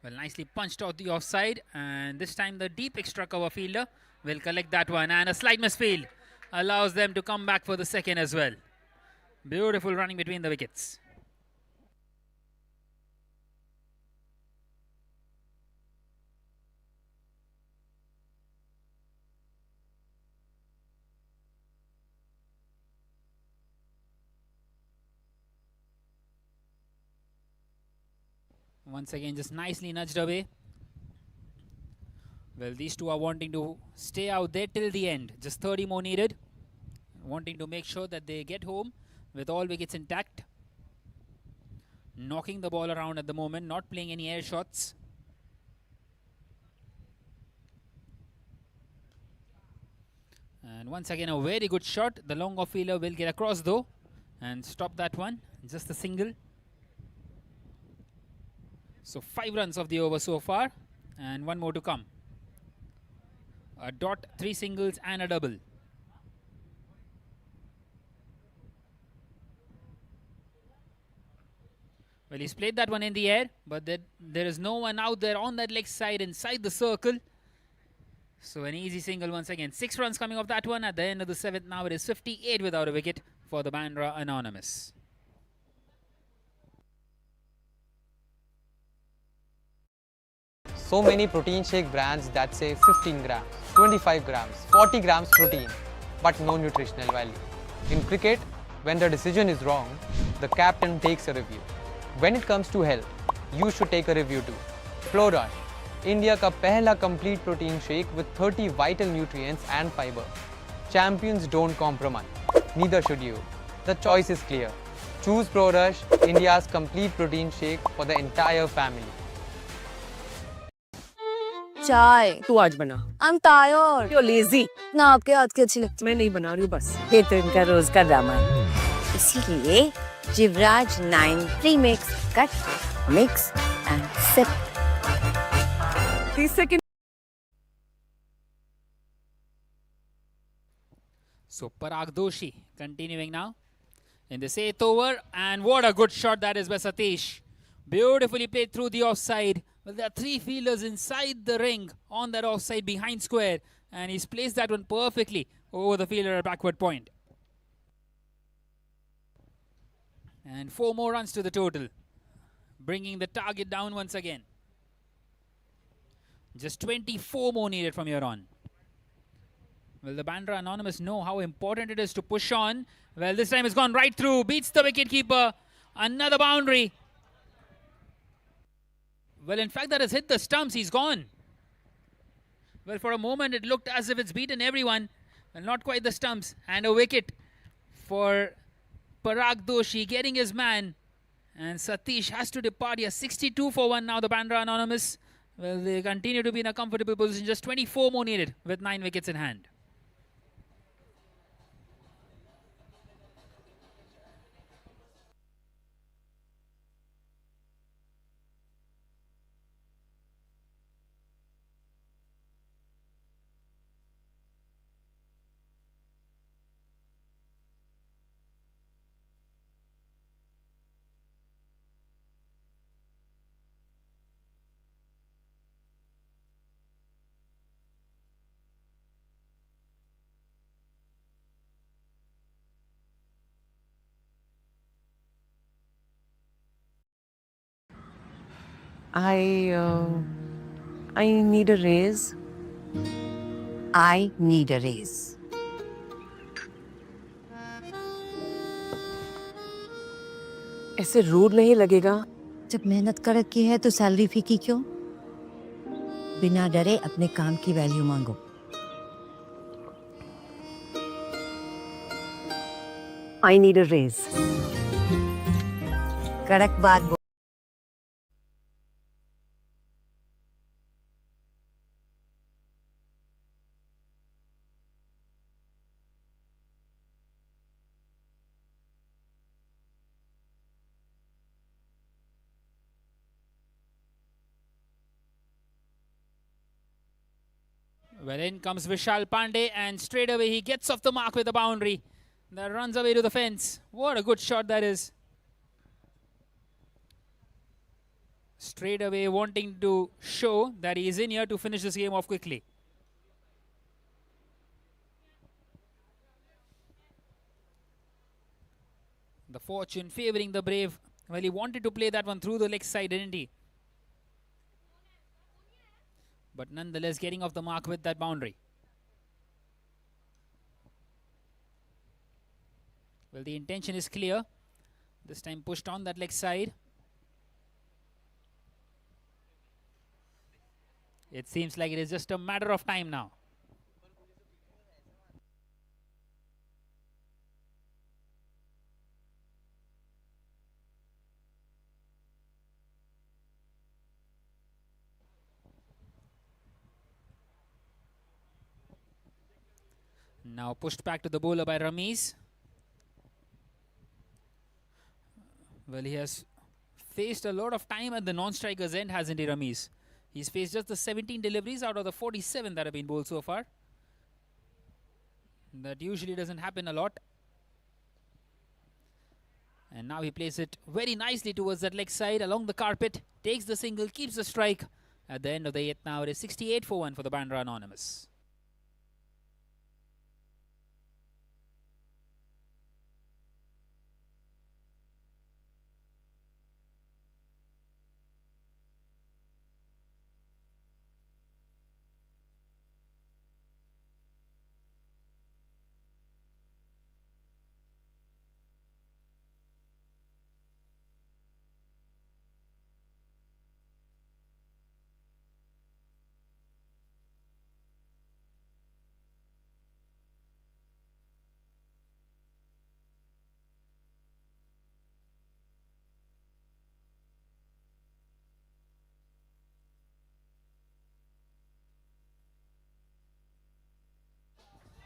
Well, nicely punched out the offside, and this time the deep extra cover fielder will collect that one, and a slight misfield allows them to come back for the second as well. Beautiful running between the wickets. Once again, just nicely nudged away. Well, these two are wanting to stay out there till the end. Just 30 more needed. Wanting to make sure that they get home with all wickets intact. Knocking the ball around at the moment, not playing any air shots. And once again, a very good shot. The long off fielder will get across though and stop that one. Just a single. So 5 runs of the over so far and 1 more to come. A dot, 3 singles and a double. Well, he's played that one in the air, but there is no one out there on that leg side inside the circle. So an easy single once again. 6 runs coming off that one at the end of the 7th. Now it is 58 without a wicket for the Bandra Anonymous. So many protein shake brands that say 15 grams, 25 grams, 40 grams protein, but no nutritional value. In cricket, when the decision is wrong, the captain takes a review. When it comes to health, you should take a review too. Flow Rush, India का पहला complete protein shake with 30 vital nutrients and fiber. Champions don't compromise. Neither should you. The choice is clear. Choose Pro Rush, India's complete protein shake for the entire family. चाय तू आज बना. I'm tired. You're lazy. ना आपके हाथ की अच्छी लगती मैं नहीं बना रही हूँ बस. ये तो इनका रोज का ड्रामा है. इसीलिए Jivraj 9 premix cut mix and sip. 30 second. So Parag Doshi continuing now in the 8th over, and what a good shot that is by Satish. Beautifully played through the offside. Well, there are 3 fielders inside the ring on that offside behind square, and he's placed that one perfectly over the fielder at backward point. And 4 more runs to the total, bringing the target down once again. Just 24 more needed from here on. Well, the Bandra Anonymous know how important it is to push on. Well, this time it's gone right through, beats the wicketkeeper. Another boundary. Well, in fact, that has hit the stumps. He's gone. Well, for a moment, it looked as if it's beaten everyone. Well, not quite the stumps. And a wicket for Parag Doshi getting his man. And Satish has to depart here. 62 for 1 now, the Bandra Anonymous. Well, they continue to be in a comfortable position. Just 24 more needed with 9 wickets in hand. I need a raise. I need a raise. ऐसे rude नहीं लगेगा. जब मेहनत कर रखी है तो salary फीकी क्यों? बिना डरे अपने काम की वैल्यू मांगो. I need a raise. कड़क बात बोल. Well, in comes Vishal Pandey, and straight away he gets off the mark with a boundary. That runs away to the fence. What a good shot that is. Straight away wanting to show that he is in here to finish this game off quickly. The fortune favouring the brave. Well, he wanted to play that one through the leg side, didn't he? But nonetheless getting off the mark with that boundary. Well, the intention is clear. This time pushed on that leg side. It seems like it is just a matter of time now. Now pushed back to the bowler by Ramiz. Well, he has faced a lot of time at the non-striker's end, hasn't he, Ramiz? He's faced just the 17 deliveries out of the 47 that have been bowled so far. That usually doesn't happen a lot. And now he plays it very nicely towards that leg side along the carpet. Takes the single, keeps the strike. At the end of the 8th now, it is 68 for 1 for the Bandra Anonymous.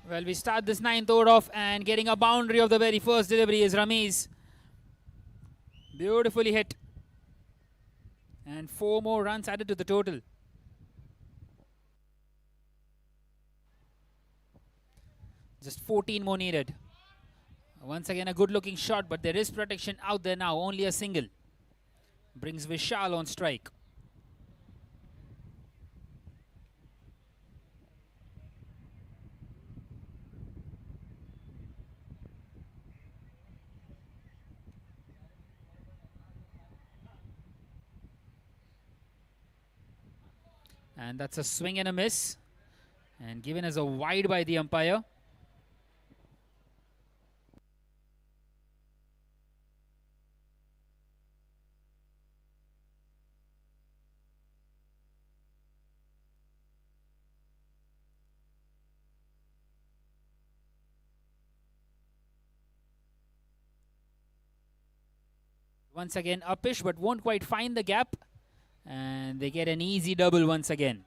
Well, we start this 9th over off, and getting a boundary of the very first delivery is Ramiz. Beautifully hit. And 4 more runs added to the total. Just 14 more needed. Once again, a good looking shot, but there is protection out there now. Only a single. Brings Vishal on strike. And that's a swing and a miss. And given as a wide by the umpire. Once again uppish, but won't quite find the gap. And they get an easy double once again.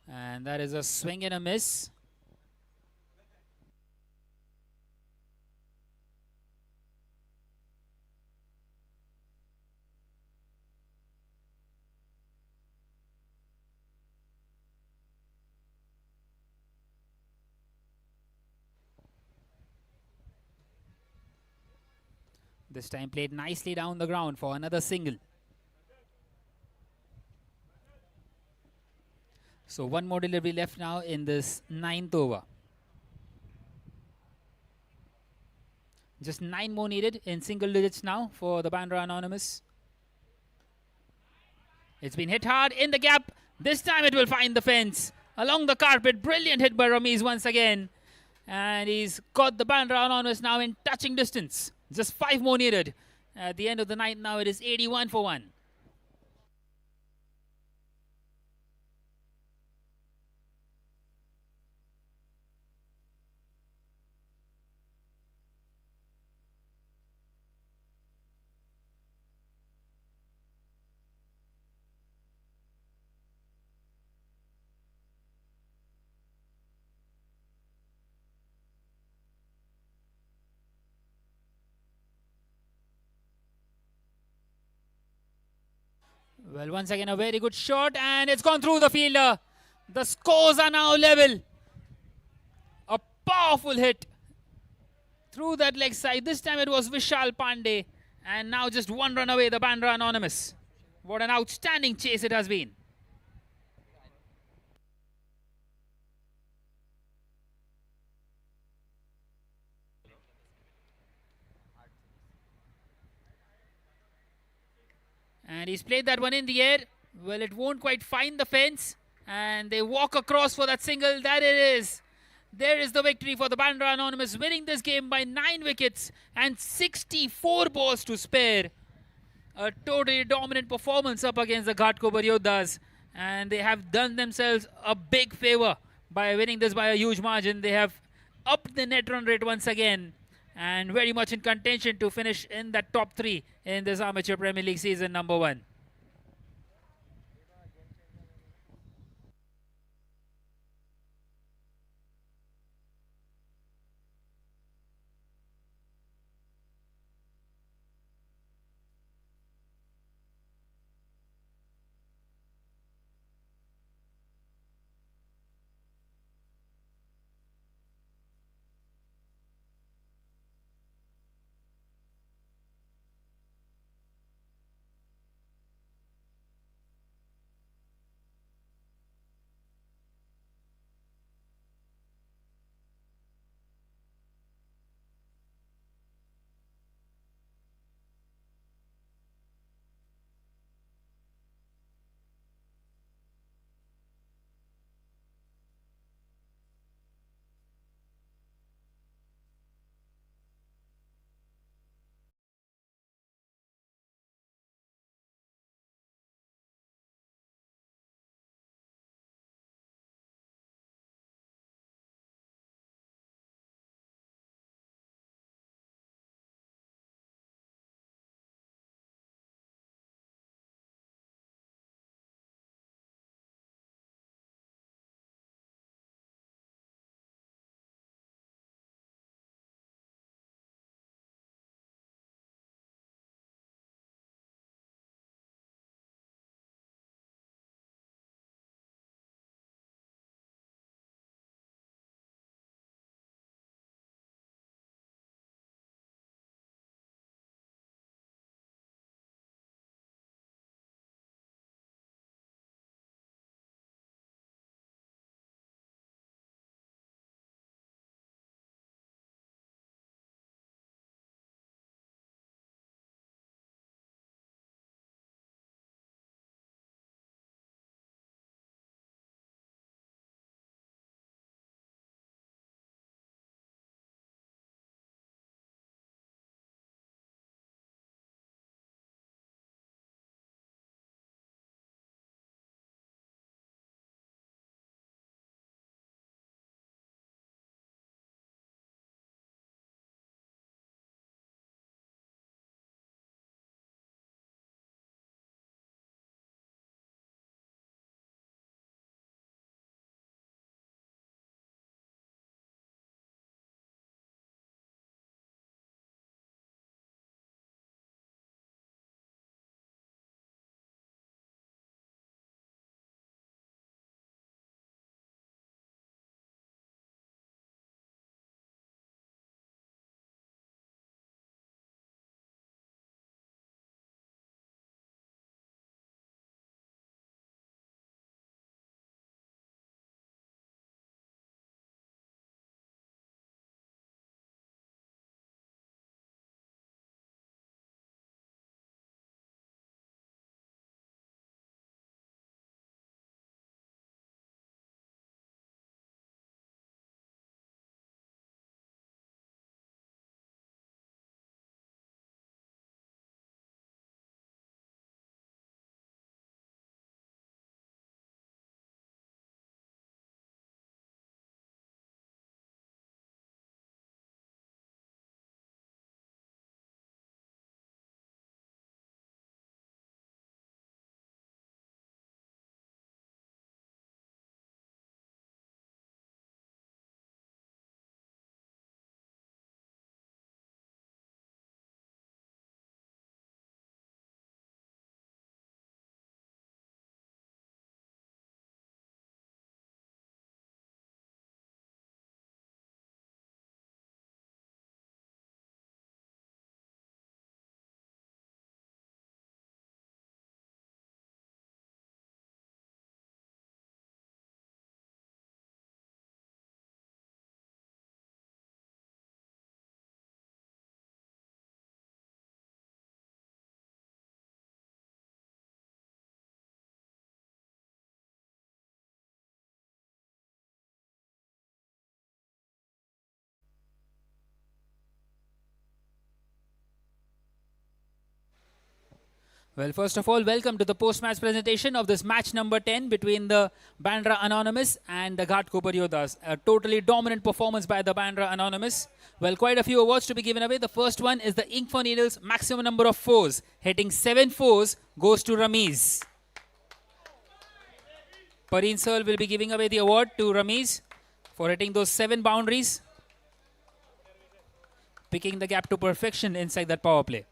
And that is a swing and a miss. This time played nicely down the ground for another single. So one more delivery left now in this 9th over. Just 9 more needed in single digits now for the Bandra Anonymous. It's been hit hard in the gap. This time it will find the fence. Along the carpet, brilliant hit by Ramiz once again. And he's got the Bandra Anonymous now in touching distance. Just 5 more needed. At the end of the 9th now, it is 81 for 1. Well, once again, a very good shot, and it's gone through the fielder. The scores are now level. A powerful hit through that leg side. This time it was Vishal Pandey, and now just 1 run away, the Bandra Anonymous. What an outstanding chase it has been. And he's played that one in the air. Well, it won't quite find the fence. And they walk across for that single. That it is. There is the victory for the Bandra Anonymous, winning this game by 9 wickets and 64 balls to spare. A totally dominant performance up against the Ghatkopar Yoddhas. And they have done themselves a big favor by winning this by a huge margin. They have upped the net run rate once again and very much in contention to finish in the top 3 in this Amateur Premier League season number 1. Well, first of all, welcome to the post-match presentation of this match number 10 between the Bandra Anonymous and the Ghatkopar Yoddhas. A totally dominant performance by the Bandra Anonymous. Well, quite a few awards to be given away. The first one is the Ink for Needles maximum number of fours. Hitting 7 fours goes to Ramiz. Pareen sir will be giving away the award to Ramiz for hitting those 7 boundaries. Picking the gap to perfection inside that power play.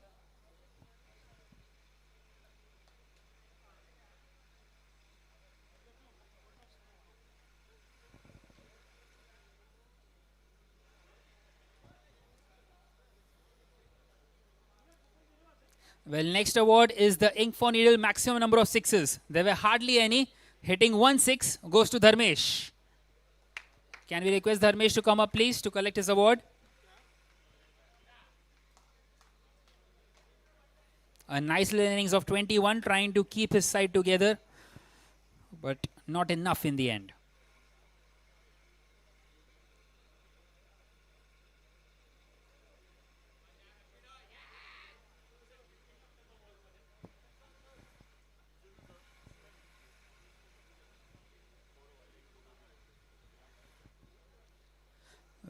Well, next award is the Ink for Needle maximum number of sixes. There were hardly any. Hitting 1 6 goes to Dharmesh. Can we request Dharmesh to come up, please, to collect his award? A nice little innings of 21, trying to keep his side together, but not enough in the end.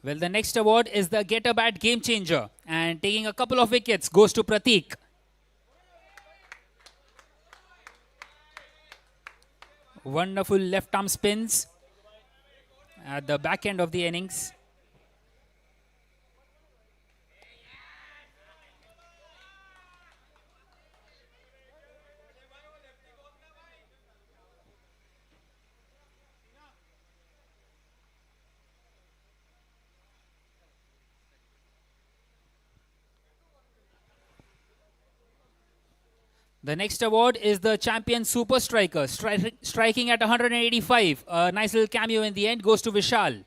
Well, the next award is the Get a Bat Game Changer, and taking a couple of wickets goes to Prateek. Wonderful left arm spins at the back end of the innings. The next award is the Champion Super Striker, striking at 185. A nice little cameo in the end goes to Vishal.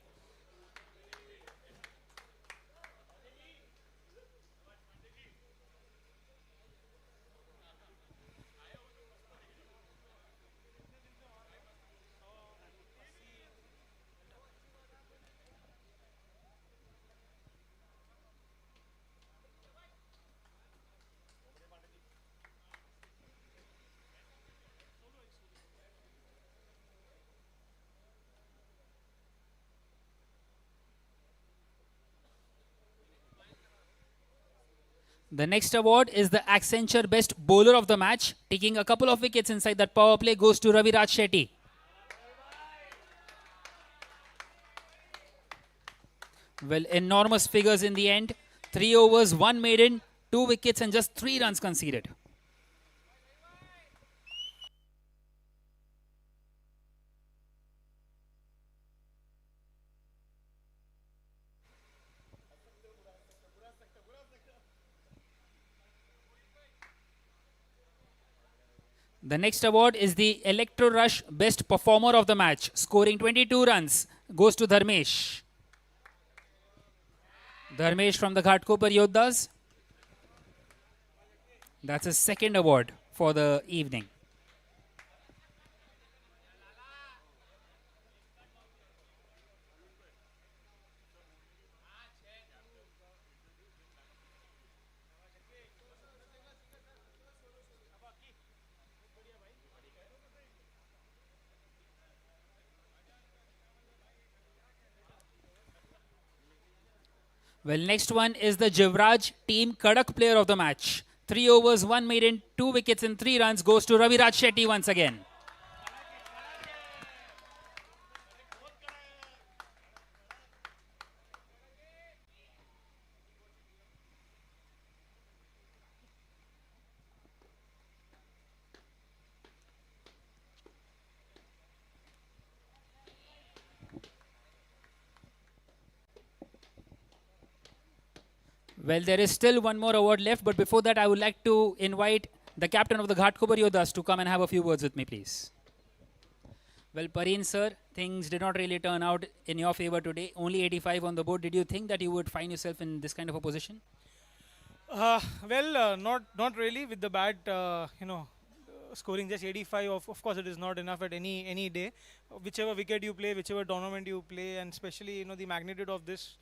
The next award is the Accenture Best Bowler of the Match. Taking a couple of wickets inside that power play goes to Raviraj Shetty. Well, enormous figures in the end. 3 overs, 1 maiden, 2 wickets and just 3 runs conceded. The next award is the Electro Rush Best Performer of the Match. Scoring 22 runs goes to Dharmesh. Dharmesh from the Ghatkopar Yoddhas. That's his second award for the evening. Well, next one is the Jivraj Team Kadak Player of the Match. 3 overs, 1 maiden, 2 wickets and 3 runs goes to Raviraj Shetty once again. Well, there is still one more award left, but before that, I would like to invite the captain of the Ghatkopar Yoddhas to come and have a few words with me, please. Well, Pareen sir, things did not really turn out in your favor today. Only 85 on the board. Did you think that you would find yourself in this kind of a position? Not really with the bat. Scoring just 85. Of course, it is not enough at any day. Whichever wicket you play, whichever tournament you play, and especially the magnitude of this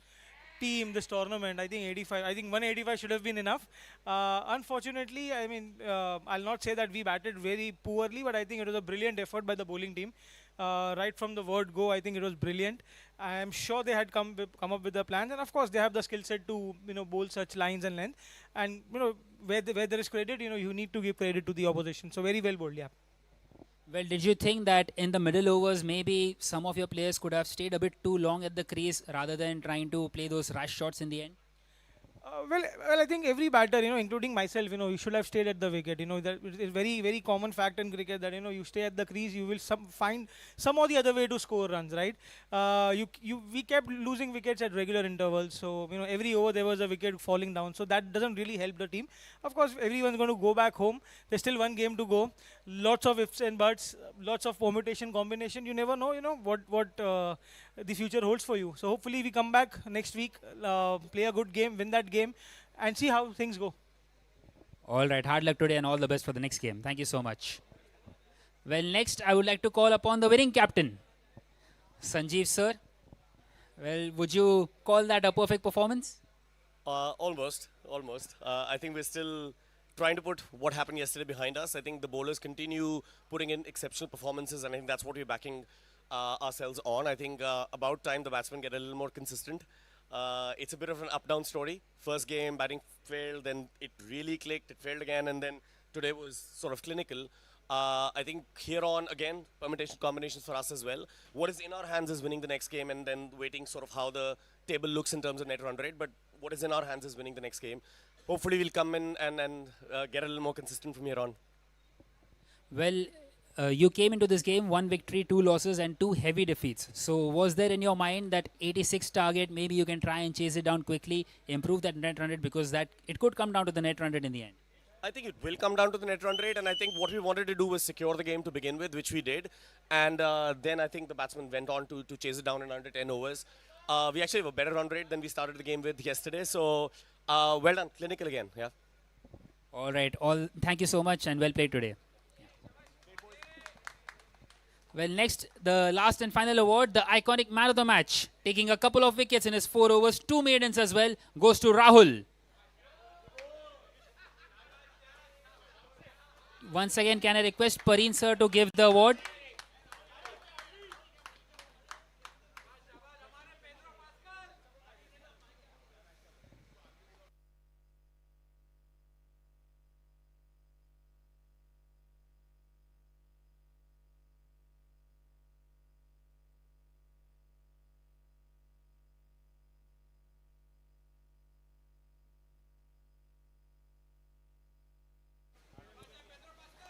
team this tournament. I think 85. I think 185 should have been enough. Unfortunately, I mean, I'll not say that we batted very poorly, but I think it was a brilliant effort by the bowling team. Right from the word go, I think it was brilliant. I am sure they had come up with the plans, and of course they have the skill set to bowl such lines and length. And where there is credit, you need to give credit to the opposition. So very well bowled, yeah. Well, did you think that in the middle overs, maybe some of your players could have stayed a bit too long at the crease rather than trying to play those rush shots in the end? Well, I think every batter, including myself, you should have stayed at the wicket. That is very, very common fact in cricket that you stay at the crease, you will find some or the other way to score runs, right? We kept losing wickets at regular intervals, so every over there was a wicket falling down. So that doesn't really help the team. Of course, everyone's going to go back home. There's still one game to go. Lots of ifs and buts, lots of permutation combination. You never know, what the future holds for you. So hopefully we come back next week, play a good game, win that game, and see how things go. All right, hard luck today and all the best for the next game. Thank you so much. Well, next I would like to call upon the winning captain, Sanjeev sir. Well, would you call that a perfect performance? Almost. I think we're still trying to put what happened yesterday behind us. I think the bowlers continue putting in exceptional performances, and I think that's what we're backing ourselves on. I think about time the batsmen get a little more consistent. It's a bit of an up-down story. First game, batting failed, then it really clicked, it failed again, and then today was sort of clinical. I think here on, again, permutation combinations for us as well. What is in our hands is winning the next game and then waiting sort of how the table looks in terms of net run rate. But what is in our hands is winning the next game. Hopefully we'll come in and get a little more consistent from here on. Well, you came into this game, 1 victory, 2 losses and 2 heavy defeats. So was there in your mind that 86 target, maybe you can try and chase it down quickly, improve that net run rate, because that it could come down to the net run rate in the end? I think it will come down to the net run rate, and I think what we wanted to do was secure the game to begin with, which we did. And then I think the batsmen went on to chase it down in under 10 overs. We actually have a better run rate than we started the game with yesterday. So well done, clinical again, yeah. All right, thank you so much and well played today. Well, next, the last and final award, the iconic man of the match, taking a couple of wickets in his 4 overs, 2 maidens as well, goes to Rahul. Once again, can I request Pareen sir to give the award?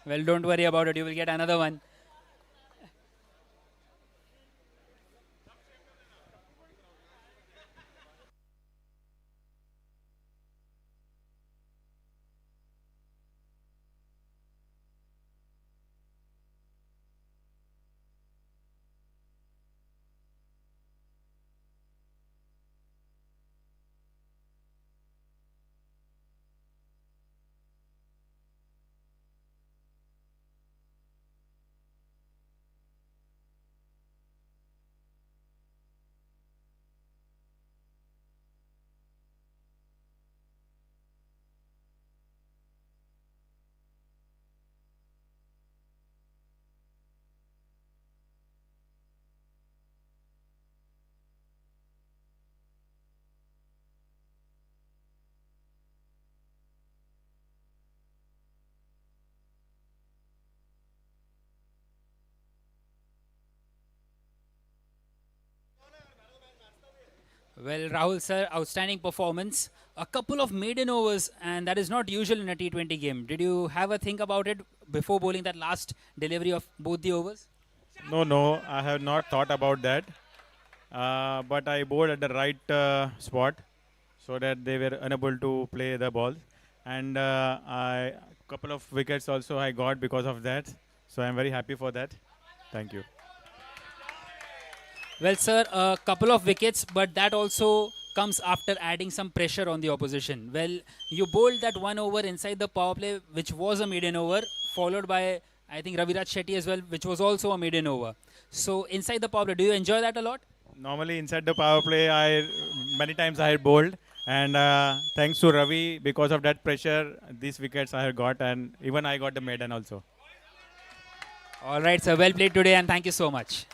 Well, don't worry about it. You will get another one. Well, Rahul sir, outstanding performance. A couple of maiden overs, and that is not usual in a T20 game. Did you have a think about it before bowling that last delivery of both the overs? No, I have not thought about that. But I bowled at the right spot so that they were unable to play the ball. And a couple of wickets also I got because of that. So I'm very happy for that. Thank you. Well, sir, a couple of wickets, but that also comes after adding some pressure on the opposition. Well, you bowled that 1 over inside the power play, which was a maiden over, followed by, I think, Raviraj Shetty as well, which was also a maiden over. So, inside the power play, do you enjoy that a lot? Normally inside the power play, I many times I had bowled, and thanks to Ravi, because of that pressure, these wickets I have got, and even I got the maiden also. All right, sir. Well played today, and thank you so much.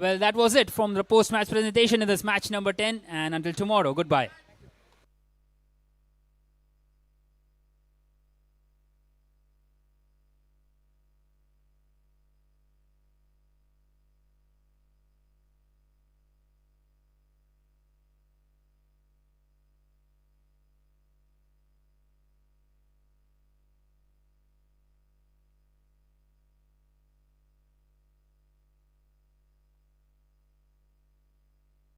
Well, that was it from the post-match presentation in this match number 10. And until tomorrow, goodbye.